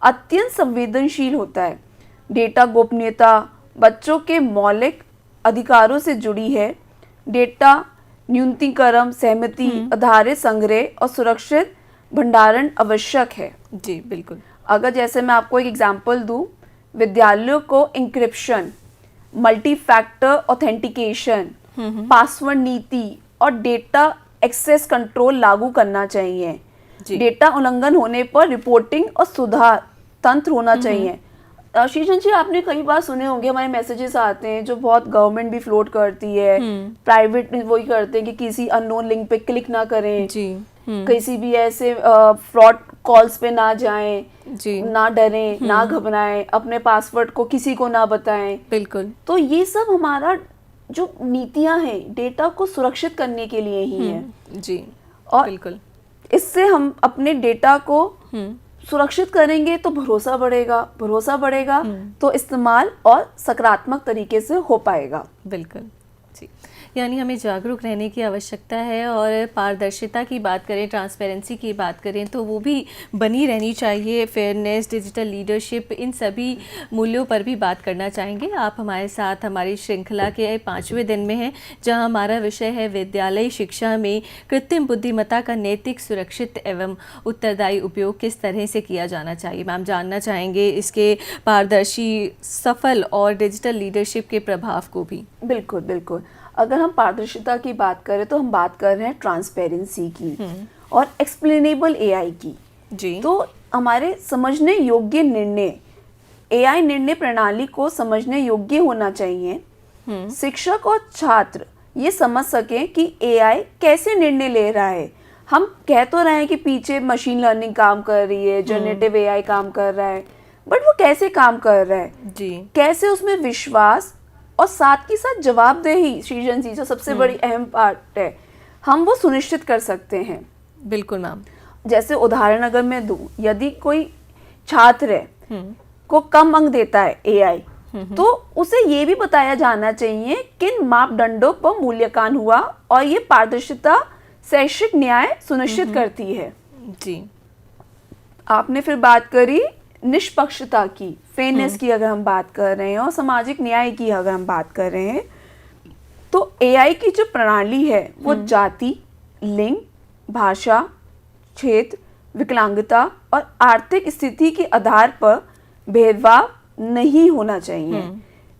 अत्यंत संवेदनशील होता है। डेटा गोपनीयता बच्चों के मौलिक अधिकारों से जुड़ी है। डेटा न्यूनतमीकरण, सहमति आधारित संग्रह और सुरक्षित भंडारण आवश्यक है। जी बिल्कुल। अगर जैसे मैं आपको एक एग्जांपल दूं, विद्यालयों को encryption, multi factor authentication, password नीति और डेटा एक्सेस कंट्रोल लागू करना चाहिए। डेटा उल्लंघन होने पर रिपोर्टिंग और सुधार तंत्र होना चाहिए। शीजन जी, आपने कई बार सुने होंगे हमारे मैसेजेस आते हैं जो बहुत गवर्नमेंट भी फ्लोट करती है, प्राइवेट वही करते हैं कि किसी अननोन लिंक पे क्लिक ना करें जी, किसी भी ऐसे फ्रॉड कॉल्स पे ना जाएं जी, ना डरें, ना घबराएं, अपने पासवर्ड को किसी को ना बताएं। बिल्कुल। तो ये सब हमारा जो नीतियां हैं डेटा को सुरक्षित करने के लिए ही है जी। और बिल्कुल इससे हम अपने डेटा को सुरक्षित करेंगे तो भरोसा बढ़ेगा, भरोसा बढ़ेगा तो इस्तेमाल और सकारात्मक तरीके से हो पाएगा। बिल्कुल जी, यानी हमें जागरूक रहने की आवश्यकता है और पारदर्शिता की बात करें, ट्रांसपेरेंसी की बात करें तो वो भी बनी रहनी चाहिए। फेयरनेस, डिजिटल लीडरशिप, इन सभी मूल्यों पर भी बात करना चाहेंगे। आप हमारे साथ हमारी श्रृंखला के 5वें दिन में हैं, जहां हमारा विषय है विद्यालयी शिक्षा में कृत्रिम बुद्धिमत्ता का नैतिक, सुरक्षित एवं उत्तरदायी उपयोग किस तरह से किया जाना चाहिए। मैम जानना चाहेंगे इसके पारदर्शी, सफल और डिजिटल लीडरशिप के प्रभाव को भी। बिल्कुल बिल्कुल। अगर हम पारदर्शिता की बात करें तो हम बात कर रहे हैं ट्रांसपेरेंसी की और एक्सप्लेनेबल एआई की जी। तो हमारे समझने योग्य निर्णय, एआई निर्णय प्रणाली को समझने योग्य होना चाहिए। शिक्षक और छात्र ये समझ सकें कि एआई कैसे निर्णय ले रहा है। हम कह तो रहे हैं कि पीछे मशीन लर्निंग काम कर रही है, जनरेटिव एआई काम कर रहा है, बट वो कैसे काम कर रहा है जी, कैसे उसमें विश्वास और साथ ही साथ जवाबदेही, सृजन जी जो सबसे बड़ी अहम पार्ट है, हम वो सुनिश्चित कर सकते हैं। बिल्कुल मैम। जैसे उदाहरण अगर मैं दूं, यदि कोई छात्र है को कम अंक देता है एआई, तो उसे ये भी बताया जाना चाहिए किन मापदंडों पर मूल्यांकन हुआ और ये पारदर्शिता, शैक्षिक न्याय सुनिश्चित करती है जी। आपने फिर बात करी निष्पक्षता की, फेयरनेस की अगर हम बात कर रहे हैं और सामाजिक न्याय की अगर हम बात कर रहे हैं, तो एआई की जो प्रणाली है वो जाति, लिंग, भाषा, क्षेत्र, विकलांगता और आर्थिक स्थिति के आधार पर भेदभाव नहीं होना चाहिए।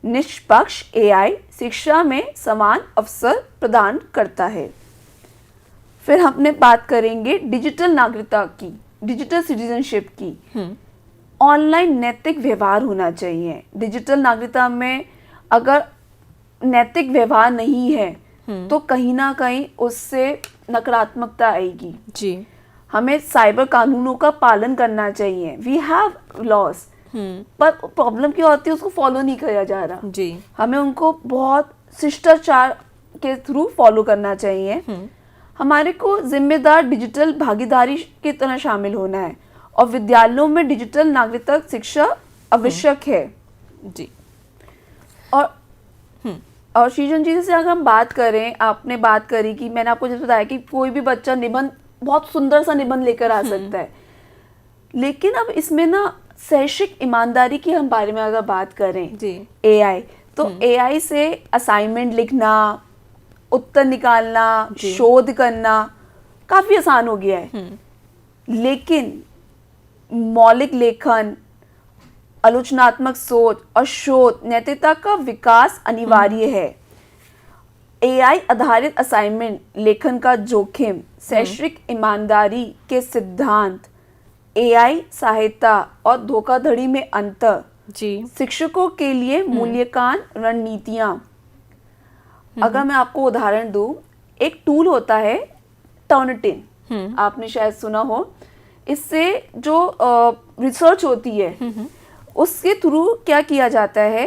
निष्पक्ष एआई शिक्षा में समान अवसर प्रदान करता है। फिर हमने बात करेंगे डिजिटल नागरिकता की, डिजिटल सिटीजनशिप की। ऑनलाइन नैतिक व्यवहार होना चाहिए। डिजिटल नागरिकता में अगर नैतिक व्यवहार नहीं है तो कहीं ना कहीं उससे नकारात्मकता आएगी। जी, हमें साइबर कानूनों का पालन करना चाहिए। वी हैव लॉज, पर प्रॉब्लम क्या होती है, उसको फॉलो नहीं किया जा रहा। जी, हमें उनको बहुत शिष्टाचार के थ्रू फॉलो करना चाहिए। हमारे को जिम्मेदार डिजिटल भागीदारी की तरह शामिल होना है और विद्यालयों में डिजिटल नागरिकता शिक्षा आवश्यक है। जी। और सृजन जी से अगर हम बात करें, आपने बात करी कि मैंने आपको जैसे बताया कि कोई भी बच्चा निबंध, बहुत सुंदर सा निबंध लेकर आ सकता है, लेकिन अब इसमें ना शैक्षिक ईमानदारी की हम बारे में अगर बात करें जी, एआई, तो एआई से असाइनमेंट लिखना, उत्तर निकालना, शोध करना काफी आसान हो गया है। लेकिन मौलिक लेखन, आलोचनात्मक सोच और शोध नैतिकता का विकास अनिवार्य है। एआई आधारित असाइनमेंट लेखन का जोखिम, शैक्षिक ईमानदारी के सिद्धांत, एआई सहायता और धोखाधड़ी में अंतर, जी, शिक्षकों के लिए मूल्यांकन रणनीतियां। अगर मैं आपको उदाहरण दूं, एक टूल होता है टर्निटिन, आपने शायद सुना हो। इससे जो रिसर्च होती है उसके थ्रू क्या किया जाता है,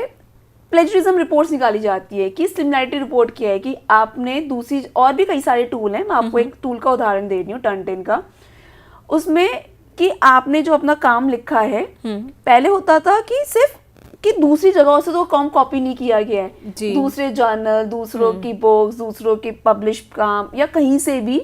प्लेजरिज्म रिपोर्ट्स निकाली जाती है कि सिमिलैरिटी रिपोर्ट क्या है कि आपने दूसरी, और भी कई सारे टूल हैं, मैं आपको एक टूल का उदाहरण दे रही हूँ टर्निटिन का। उसमें कि आपने जो अपना काम लिखा है, पहले होता था कि सिर्फ कि दूसरी जगहों से तो काम कॉपी नहीं किया गया है, दूसरे जर्नल, दूसरों की बुक्स, दूसरों के पब्लिश काम या कहीं से भी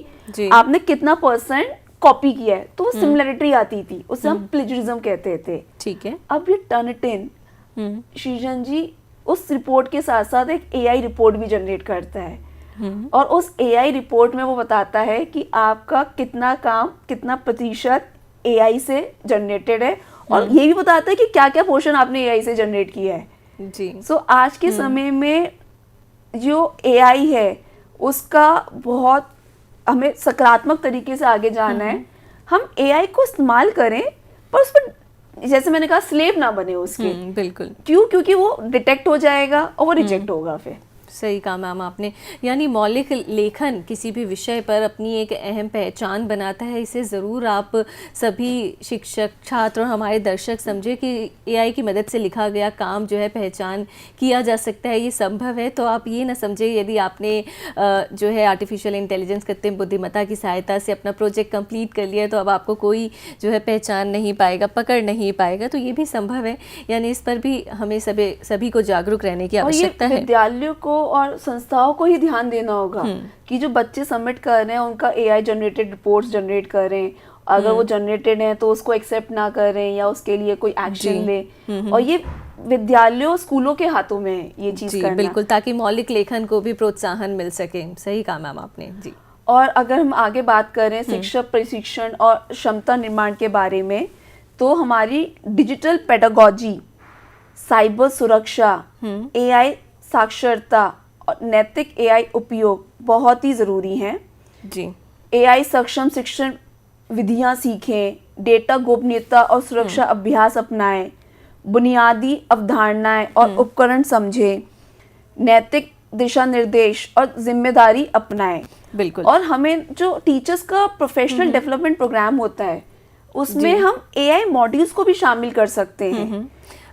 आपने कितना % कॉपी किया है, तो वो सिमिलरिटी आती थी, उसे हम प्लेजरिज्म कहते थे। ठीक है। अब ये टर्निटिन, सृजन जी, उस रिपोर्ट के साथ साथ एक एआई रिपोर्ट भी जनरेट करता है और उस एआई रिपोर्ट में वो बताता है कि आपका कितना काम, कितना प्रतिशत एआई से जनरेटेड है और ये भी बताता है कि क्या क्या पोर्शन आपने एआई से जनरेट किया है। जी। सो आज के समय में जो एआई है उसका बहुत हमें सकारात्मक तरीके से आगे जाना है। हम एआई को इस्तेमाल करें पर उस पर, जैसे मैंने कहा, स्लेव ना बने उसके। बिल्कुल। क्यों? क्योंकि वो डिटेक्ट हो जाएगा और वो रिजेक्ट होगा फिर। सही कहा मैम आपने, यानी मौलिक लेखन किसी भी विषय पर अपनी एक अहम पहचान बनाता है। इसे ज़रूर आप सभी शिक्षक, छात्र और हमारे दर्शक समझे कि एआई की मदद से लिखा गया काम जो है पहचान किया जा सकता है, ये संभव है। तो आप ये ना समझे यदि आपने जो है आर्टिफिशियल इंटेलिजेंस, कृत्रिम बुद्धिमत्ता की सहायता से अपना प्रोजेक्ट कंप्लीट कर लिया तो अब आपको कोई जो है पहचान नहीं पाएगा, पकड़ नहीं पाएगा। तो ये भी संभव है, यानी इस पर भी हमें सभी को जागरूक रहने की आवश्यकता है। विद्यालयों को और संस्थाओं को ही ध्यान देना होगा कि जो बच्चे सबमिट कर रहे हैं उनका एआई जनरेटेड रिपोर्ट्स जनरेट करें, अगर वो जनरेटेड है तो उसको एक्सेप्ट ना करें या उसके लिए कोई एक्शन ले। और ये विद्यालयों, स्कूलों के हाथों में है ये चीज करना। बिल्कुल, ताकि मौलिक लेखन को भी प्रोत्साहन मिल सके। सही कहा मैम आपने। जी। और अगर हम आगे बात करें शिक्षक प्रशिक्षण और क्षमता निर्माण के बारे में, तो हमारी डिजिटल पेडागोजी, साइबर सुरक्षा, एआई साक्षरता और नैतिक एआई उपयोग बहुत ही ज़रूरी हैं। जी। एआई सक्षम शिक्षण विधियां सीखें, डेटा गोपनीयता और सुरक्षा अभ्यास अपनाएं, बुनियादी अवधारणाएं और उपकरण समझें, नैतिक दिशा निर्देश और जिम्मेदारी अपनाएं। बिल्कुल। और हमें जो टीचर्स का प्रोफेशनल डेवलपमेंट प्रोग्राम होता है उसमें हम एआई मॉड्यूल्स को भी शामिल कर सकते हैं।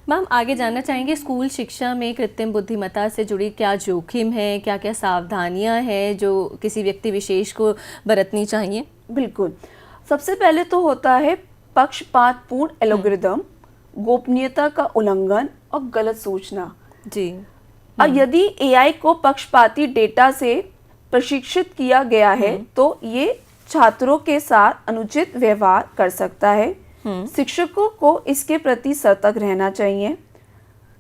मैम, आगे जानना चाहेंगे स्कूल शिक्षा में कृत्रिम बुद्धिमत्ता से जुड़ी क्या जोखिम है, क्या क्या सावधानियां हैं जो किसी व्यक्ति विशेष को बरतनी चाहिए? बिल्कुल। सबसे पहले तो होता है पक्षपातपूर्ण एल्गोरिदम, गोपनीयता का उल्लंघन और गलत सूचना। जी। और यदि एआई को पक्षपाती डेटा से प्रशिक्षित किया गया है तो ये छात्रों के साथ अनुचित व्यवहार कर सकता है। शिक्षकों को इसके प्रति सतर्क रहना चाहिए।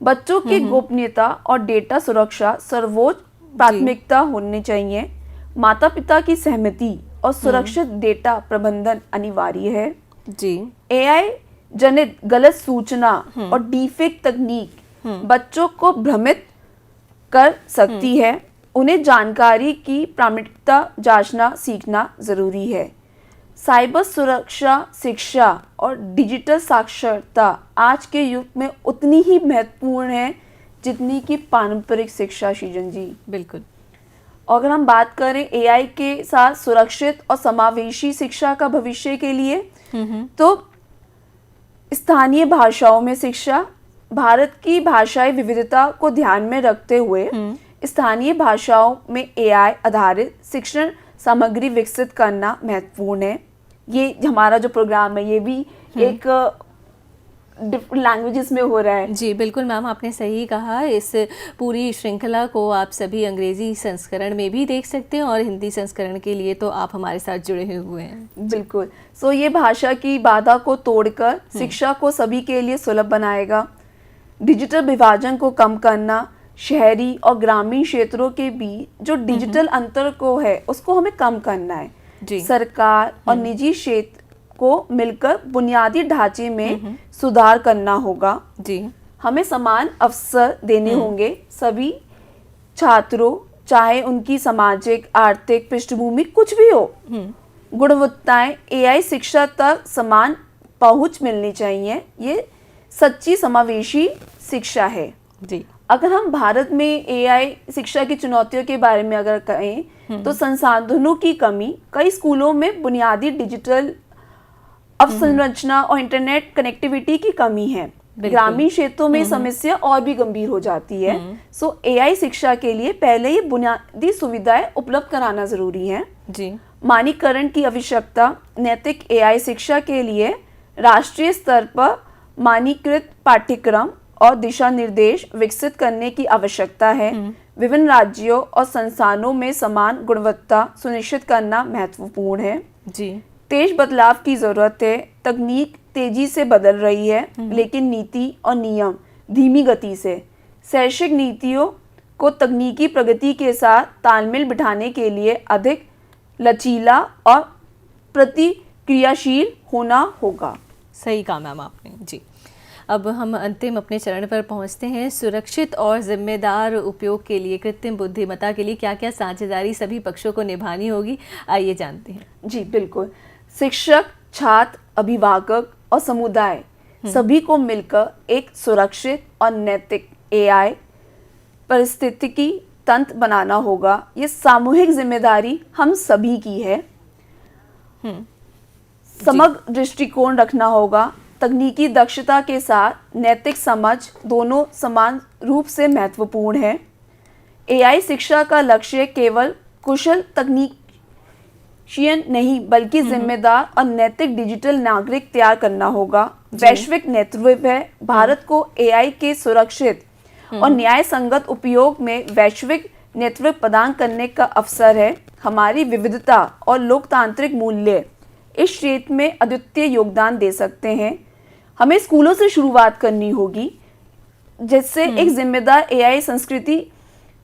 बच्चों की गोपनीयता और डेटा सुरक्षा सर्वोच्च प्राथमिकता होनी चाहिए। माता पिता की सहमति और सुरक्षित डेटा प्रबंधन अनिवार्य है। जी। एआई जनित गलत सूचना और डीफेक तकनीक बच्चों को भ्रमित कर सकती है। उन्हें जानकारी की प्रामाणिकता जांचना सीखना जरूरी है। साइबर सुरक्षा शिक्षा और डिजिटल साक्षरता आज के युग में उतनी ही महत्वपूर्ण है जितनी कि पारंपरिक शिक्षा। सृजन जी, बिल्कुल। अगर हम बात करें एआई के साथ सुरक्षित और समावेशी शिक्षा का भविष्य के लिए, तो स्थानीय भाषाओं में शिक्षा, भारत की भाषाई विविधता को ध्यान में रखते हुए स्थानीय भाषाओं में एआई आधारित शिक्षण सामग्री विकसित करना महत्वपूर्ण है। ये हमारा जो प्रोग्राम है ये भी एक डिफरेंट लैंग्वेजेस में हो रहा है। जी बिल्कुल मैम, आपने सही कहा। इस पूरी श्रृंखला को आप सभी अंग्रेजी संस्करण में भी देख सकते हैं और हिंदी संस्करण के लिए तो आप हमारे साथ जुड़े हुए हैं। बिल्कुल। सो ये भाषा की बाधा को तोड़कर शिक्षा को सभी के लिए सुलभ बनाएगा। डिजिटल विभाजन को कम करना, शहरी और ग्रामीण क्षेत्रों के बीच जो डिजिटल अंतर को है उसको हमें कम करना है। जी। सरकार और निजी क्षेत्र को मिलकर बुनियादी ढांचे में सुधार करना होगा। जी। हमें समान अवसर देने होंगे सभी छात्रों, चाहे उनकी सामाजिक आर्थिक पृष्ठभूमि कुछ भी हो। गुणवत्ताएं एआई शिक्षा तक समान पहुंच मिलनी चाहिए। ये सच्ची समावेशी शिक्षा है। जी। अगर हम भारत में एआई शिक्षा की चुनौतियों के बारे में अगर कहें तो संसाधनों की कमी, कई स्कूलों में बुनियादी डिजिटल अवसंरचना और इंटरनेट कनेक्टिविटी की कमी है। ग्रामीण क्षेत्रों में समस्या और भी गंभीर हो जाती है। सो एआई शिक्षा के लिए पहले ही बुनियादी सुविधाएं उपलब्ध कराना जरूरी है। जी। मानकीकरण की आवश्यकता, नैतिक एआई शिक्षा के लिए राष्ट्रीय स्तर पर मानकीकृत पाठ्यक्रम और दिशा निर्देश विकसित करने की आवश्यकता है। विभिन्न राज्यों और संस्थानों में समान गुणवत्ता सुनिश्चित करना महत्वपूर्ण है। जी। तेज बदलाव की जरूरत है। तकनीक तेजी से बदल रही है, लेकिन नीति और नियम धीमी गति से। शैक्षिक नीतियों को तकनीकी प्रगति के साथ तालमेल बिठाने के लिए अधिक लचीला और प्रतिक्रियाशील होना होगा। सही कहा मैम आपने। जी। अब हम अंतिम अपने चरण पर पहुंचते हैं। सुरक्षित और जिम्मेदार उपयोग के लिए कृत्रिम बुद्धिमत्ता के लिए क्या क्या साझेदारी सभी पक्षों को निभानी होगी, आइए जानते हैं। जी बिल्कुल। शिक्षक, छात्र, अभिभावक और समुदाय सभी को मिलकर एक सुरक्षित और नैतिक एआई पारिस्थितिकी तंत्र बनाना होगा। ये सामूहिक जिम्मेदारी हम सभी की है। समग्र दृष्टिकोण रखना होगा। तकनीकी दक्षता के साथ नैतिक समझ दोनों समान रूप से महत्वपूर्ण है। एआई शिक्षा का लक्ष्य केवल कुशल तकनीशियन नहीं बल्कि जिम्मेदार और नैतिक डिजिटल नागरिक तैयार करना होगा। वैश्विक नेतृत्व है। भारत को एआई के सुरक्षित और न्याय संगत उपयोग में वैश्विक नेतृत्व प्रदान करने का अवसर है। हमारी विविधता और लोकतांत्रिक मूल्य इस क्षेत्र में अद्वितीय योगदान दे सकते हैं। हमें स्कूलों से शुरुआत करनी होगी, जिससे एक जिम्मेदार एआई संस्कृति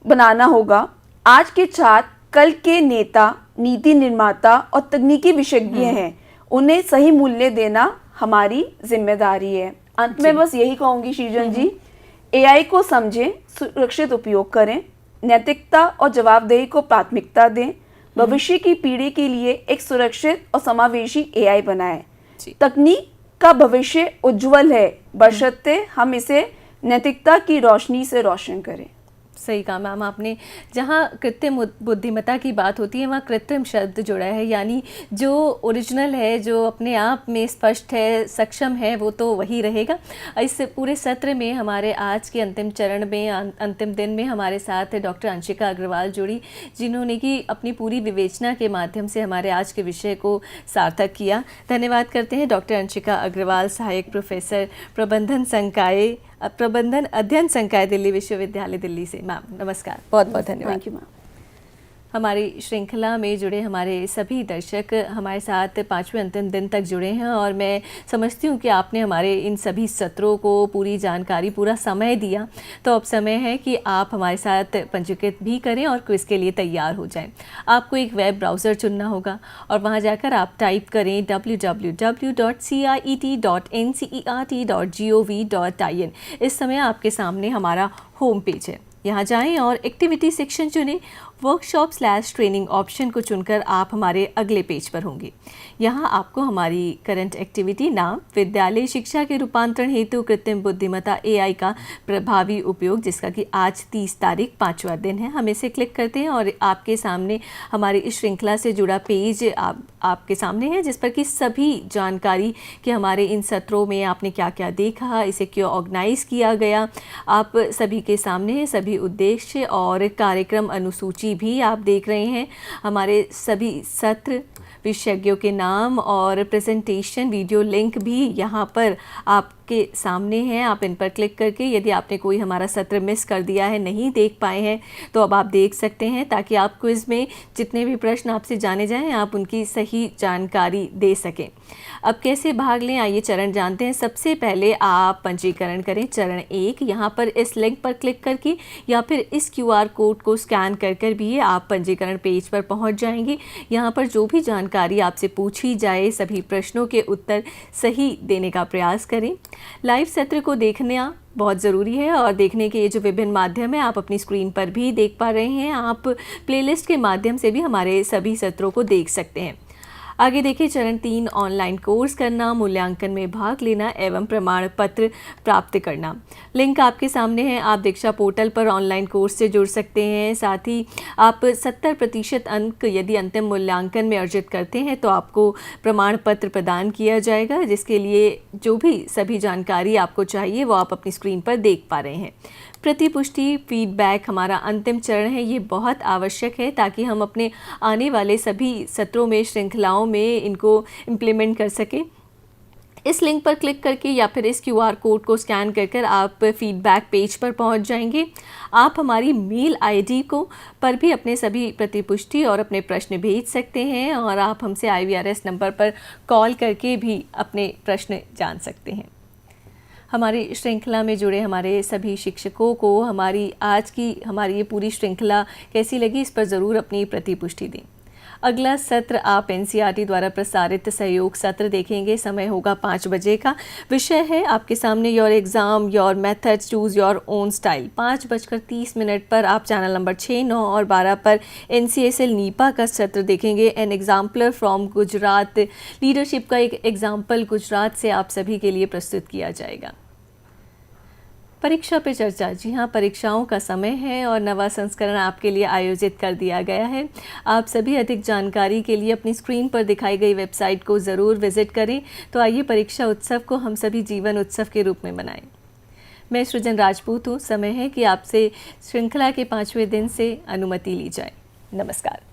बनाना होगा। आज के छात्र कल के नेता, नीति निर्माता और तकनीकी विशेषज्ञ हैं। उन्हें सही मूल्य देना हमारी जिम्मेदारी है। अंत में बस यही कहूंगी सृजन जी, एआई को समझें, सुरक्षित उपयोग करें, नैतिकता और जवाबदेही को प्राथमिकता दें, भविष्य की पीढ़ी के लिए एक सुरक्षित और समावेशी एआई बनाएं। तकनीक का भविष्य उज्जवल है, बशर्ते हम इसे नैतिकता की रोशनी से रोशन करें। सही कहा मैम आपने। जहाँ कृत्रिम बुद्धिमत्ता की बात होती है वहाँ कृत्रिम शब्द जुड़ा है, यानी जो ओरिजिनल है, जो अपने आप में स्पष्ट है, सक्षम है, वो तो वही रहेगा। इस पूरे सत्र में हमारे आज के अंतिम चरण में, अंतिम दिन में हमारे साथ डॉक्टर अंशिका अग्रवाल जुड़ी, जिन्होंने कि अपनी पूरी विवेचना के माध्यम से हमारे आज के विषय को सार्थक किया। धन्यवाद करते हैं डॉक्टर अंशिका अग्रवाल, सहायक प्रोफेसर प्रबंधन अध्ययन संकाय दिल्ली विश्वविद्यालय दिल्ली से। मैम नमस्कार, बहुत बहुत धन्यवाद। Thank you ma'am. हमारी श्रृंखला में जुड़े हमारे सभी दर्शक हमारे साथ 5वें अंतिम दिन तक जुड़े हैं और मैं समझती हूँ कि आपने हमारे इन सभी सत्रों को पूरी जानकारी, पूरा समय दिया। तो अब समय है कि आप हमारे साथ पंजीकृत भी करें और क्विज़ के लिए तैयार हो जाएं। आपको एक वेब ब्राउज़र चुनना होगा और वहाँ जाकर आप टाइप करें www.ciet.ncert.gov.in। इस समय आपके सामने हमारा होम पेज है। यहाँ जाएं और एक्टिविटी सेक्शन चुनें। वर्कशॉप/ट्रेनिंग ऑप्शन को चुनकर आप हमारे अगले पेज पर होंगे। यहाँ आपको हमारी करंट एक्टिविटी नाम विद्यालय शिक्षा के रूपांतरण हेतु कृत्रिम बुद्धिमत्ता AI का प्रभावी उपयोग, जिसका कि आज 30 तारीख 5वां दिन है, हम इसे क्लिक करते हैं और आपके सामने हमारी इस श्रृंखला से जुड़ा पेज आपके सामने है, जिस पर कि सभी जानकारी कि हमारे इन सत्रों में आपने क्या क्या देखा, इसे क्यों ऑर्गेनाइज़ किया गया, आप सभी के सामने है। सभी उद्देश्य और कार्यक्रम अनुसूची भी आप देख रहे हैं। हमारे सभी सत्र, विशेषज्ञों के नाम और प्रेजेंटेशन वीडियो लिंक भी यहाँ पर आपके सामने हैं। आप इन पर क्लिक करके यदि आपने कोई हमारा सत्र मिस कर दिया है, नहीं देख पाए हैं, तो अब आप देख सकते हैं, ताकि आप क्विज़ में जितने भी प्रश्न आपसे जाने जाएं आप उनकी सही जानकारी दे सकें। अब कैसे भाग लें, आइए चरण जानते हैं। सबसे पहले आप पंजीकरण करें। चरण 1, यहाँ पर इस लिंक पर क्लिक करके या फिर इस QR कोड को स्कैन कर भी आप पंजीकरण पेज पर पहुँच जाएंगे। यहाँ पर जो भी जानकारी आपसे पूछी जाए, सभी प्रश्नों के उत्तर सही देने का प्रयास करें। लाइव सत्र को देखना बहुत ज़रूरी है और देखने के ये जो विभिन्न माध्यम है आप अपनी स्क्रीन पर भी देख पा रहे हैं। आप प्लेलिस्ट के माध्यम से भी हमारे सभी सत्रों को देख सकते हैं। आगे देखिए चरण 3, ऑनलाइन कोर्स करना, मूल्यांकन में भाग लेना एवं प्रमाण पत्र प्राप्त करना। लिंक आपके सामने है। आप दीक्षा पोर्टल पर ऑनलाइन कोर्स से जुड़ सकते हैं। साथ ही आप 70% अंक यदि अंतिम मूल्यांकन में अर्जित करते हैं तो आपको प्रमाण पत्र प्रदान किया जाएगा, जिसके लिए जो भी सभी जानकारी आपको चाहिए वो आप अपनी स्क्रीन पर देख पा रहे हैं। प्रतिपुष्टि फीडबैक हमारा अंतिम चरण है। ये बहुत आवश्यक है ताकि हम अपने आने वाले सभी सत्रों में, श्रृंखलाओं में इनको इम्प्लीमेंट कर सकें। इस लिंक पर क्लिक करके या फिर इस QR कोड को स्कैन कर आप फीडबैक पेज पर पहुंच जाएंगे। आप हमारी मेल ID को पर भी अपने सभी प्रतिपुष्टि और अपने प्रश्न भेज सकते हैं और आप हमसे IVRS नंबर पर कॉल करके भी अपने प्रश्न जान सकते हैं। हमारी श्रृंखला में जुड़े हमारे सभी शिक्षकों को हमारी आज की ये पूरी श्रृंखला कैसी लगी, इस पर ज़रूर अपनी प्रतिपुष्टि दें। अगला सत्र आप NCERT द्वारा प्रसारित सहयोग सत्र देखेंगे। समय होगा 5 बजे का। विषय है आपके सामने your exam, your methods, choose your own style. 5:30 पर आप चैनल नंबर 6, 9 और 12 पर NCSL नीपा का सत्र देखेंगे। An exemplar from Gujarat, leadership का एक एग्जाम्पल गुजरात से आप सभी के लिए प्रस्तुत किया जाएगा। परीक्षा पे चर्चा, जी हाँ, परीक्षाओं का समय है और नवा संस्करण आपके लिए आयोजित कर दिया गया है। आप सभी अधिक जानकारी के लिए अपनी स्क्रीन पर दिखाई गई वेबसाइट को ज़रूर विज़िट करें। तो आइए परीक्षा उत्सव को हम सभी जीवन उत्सव के रूप में मनाएं। मैं सृजन राजपूत हूँ। समय है कि आपसे श्रृंखला के 5वें दिन से अनुमति ली जाए। नमस्कार।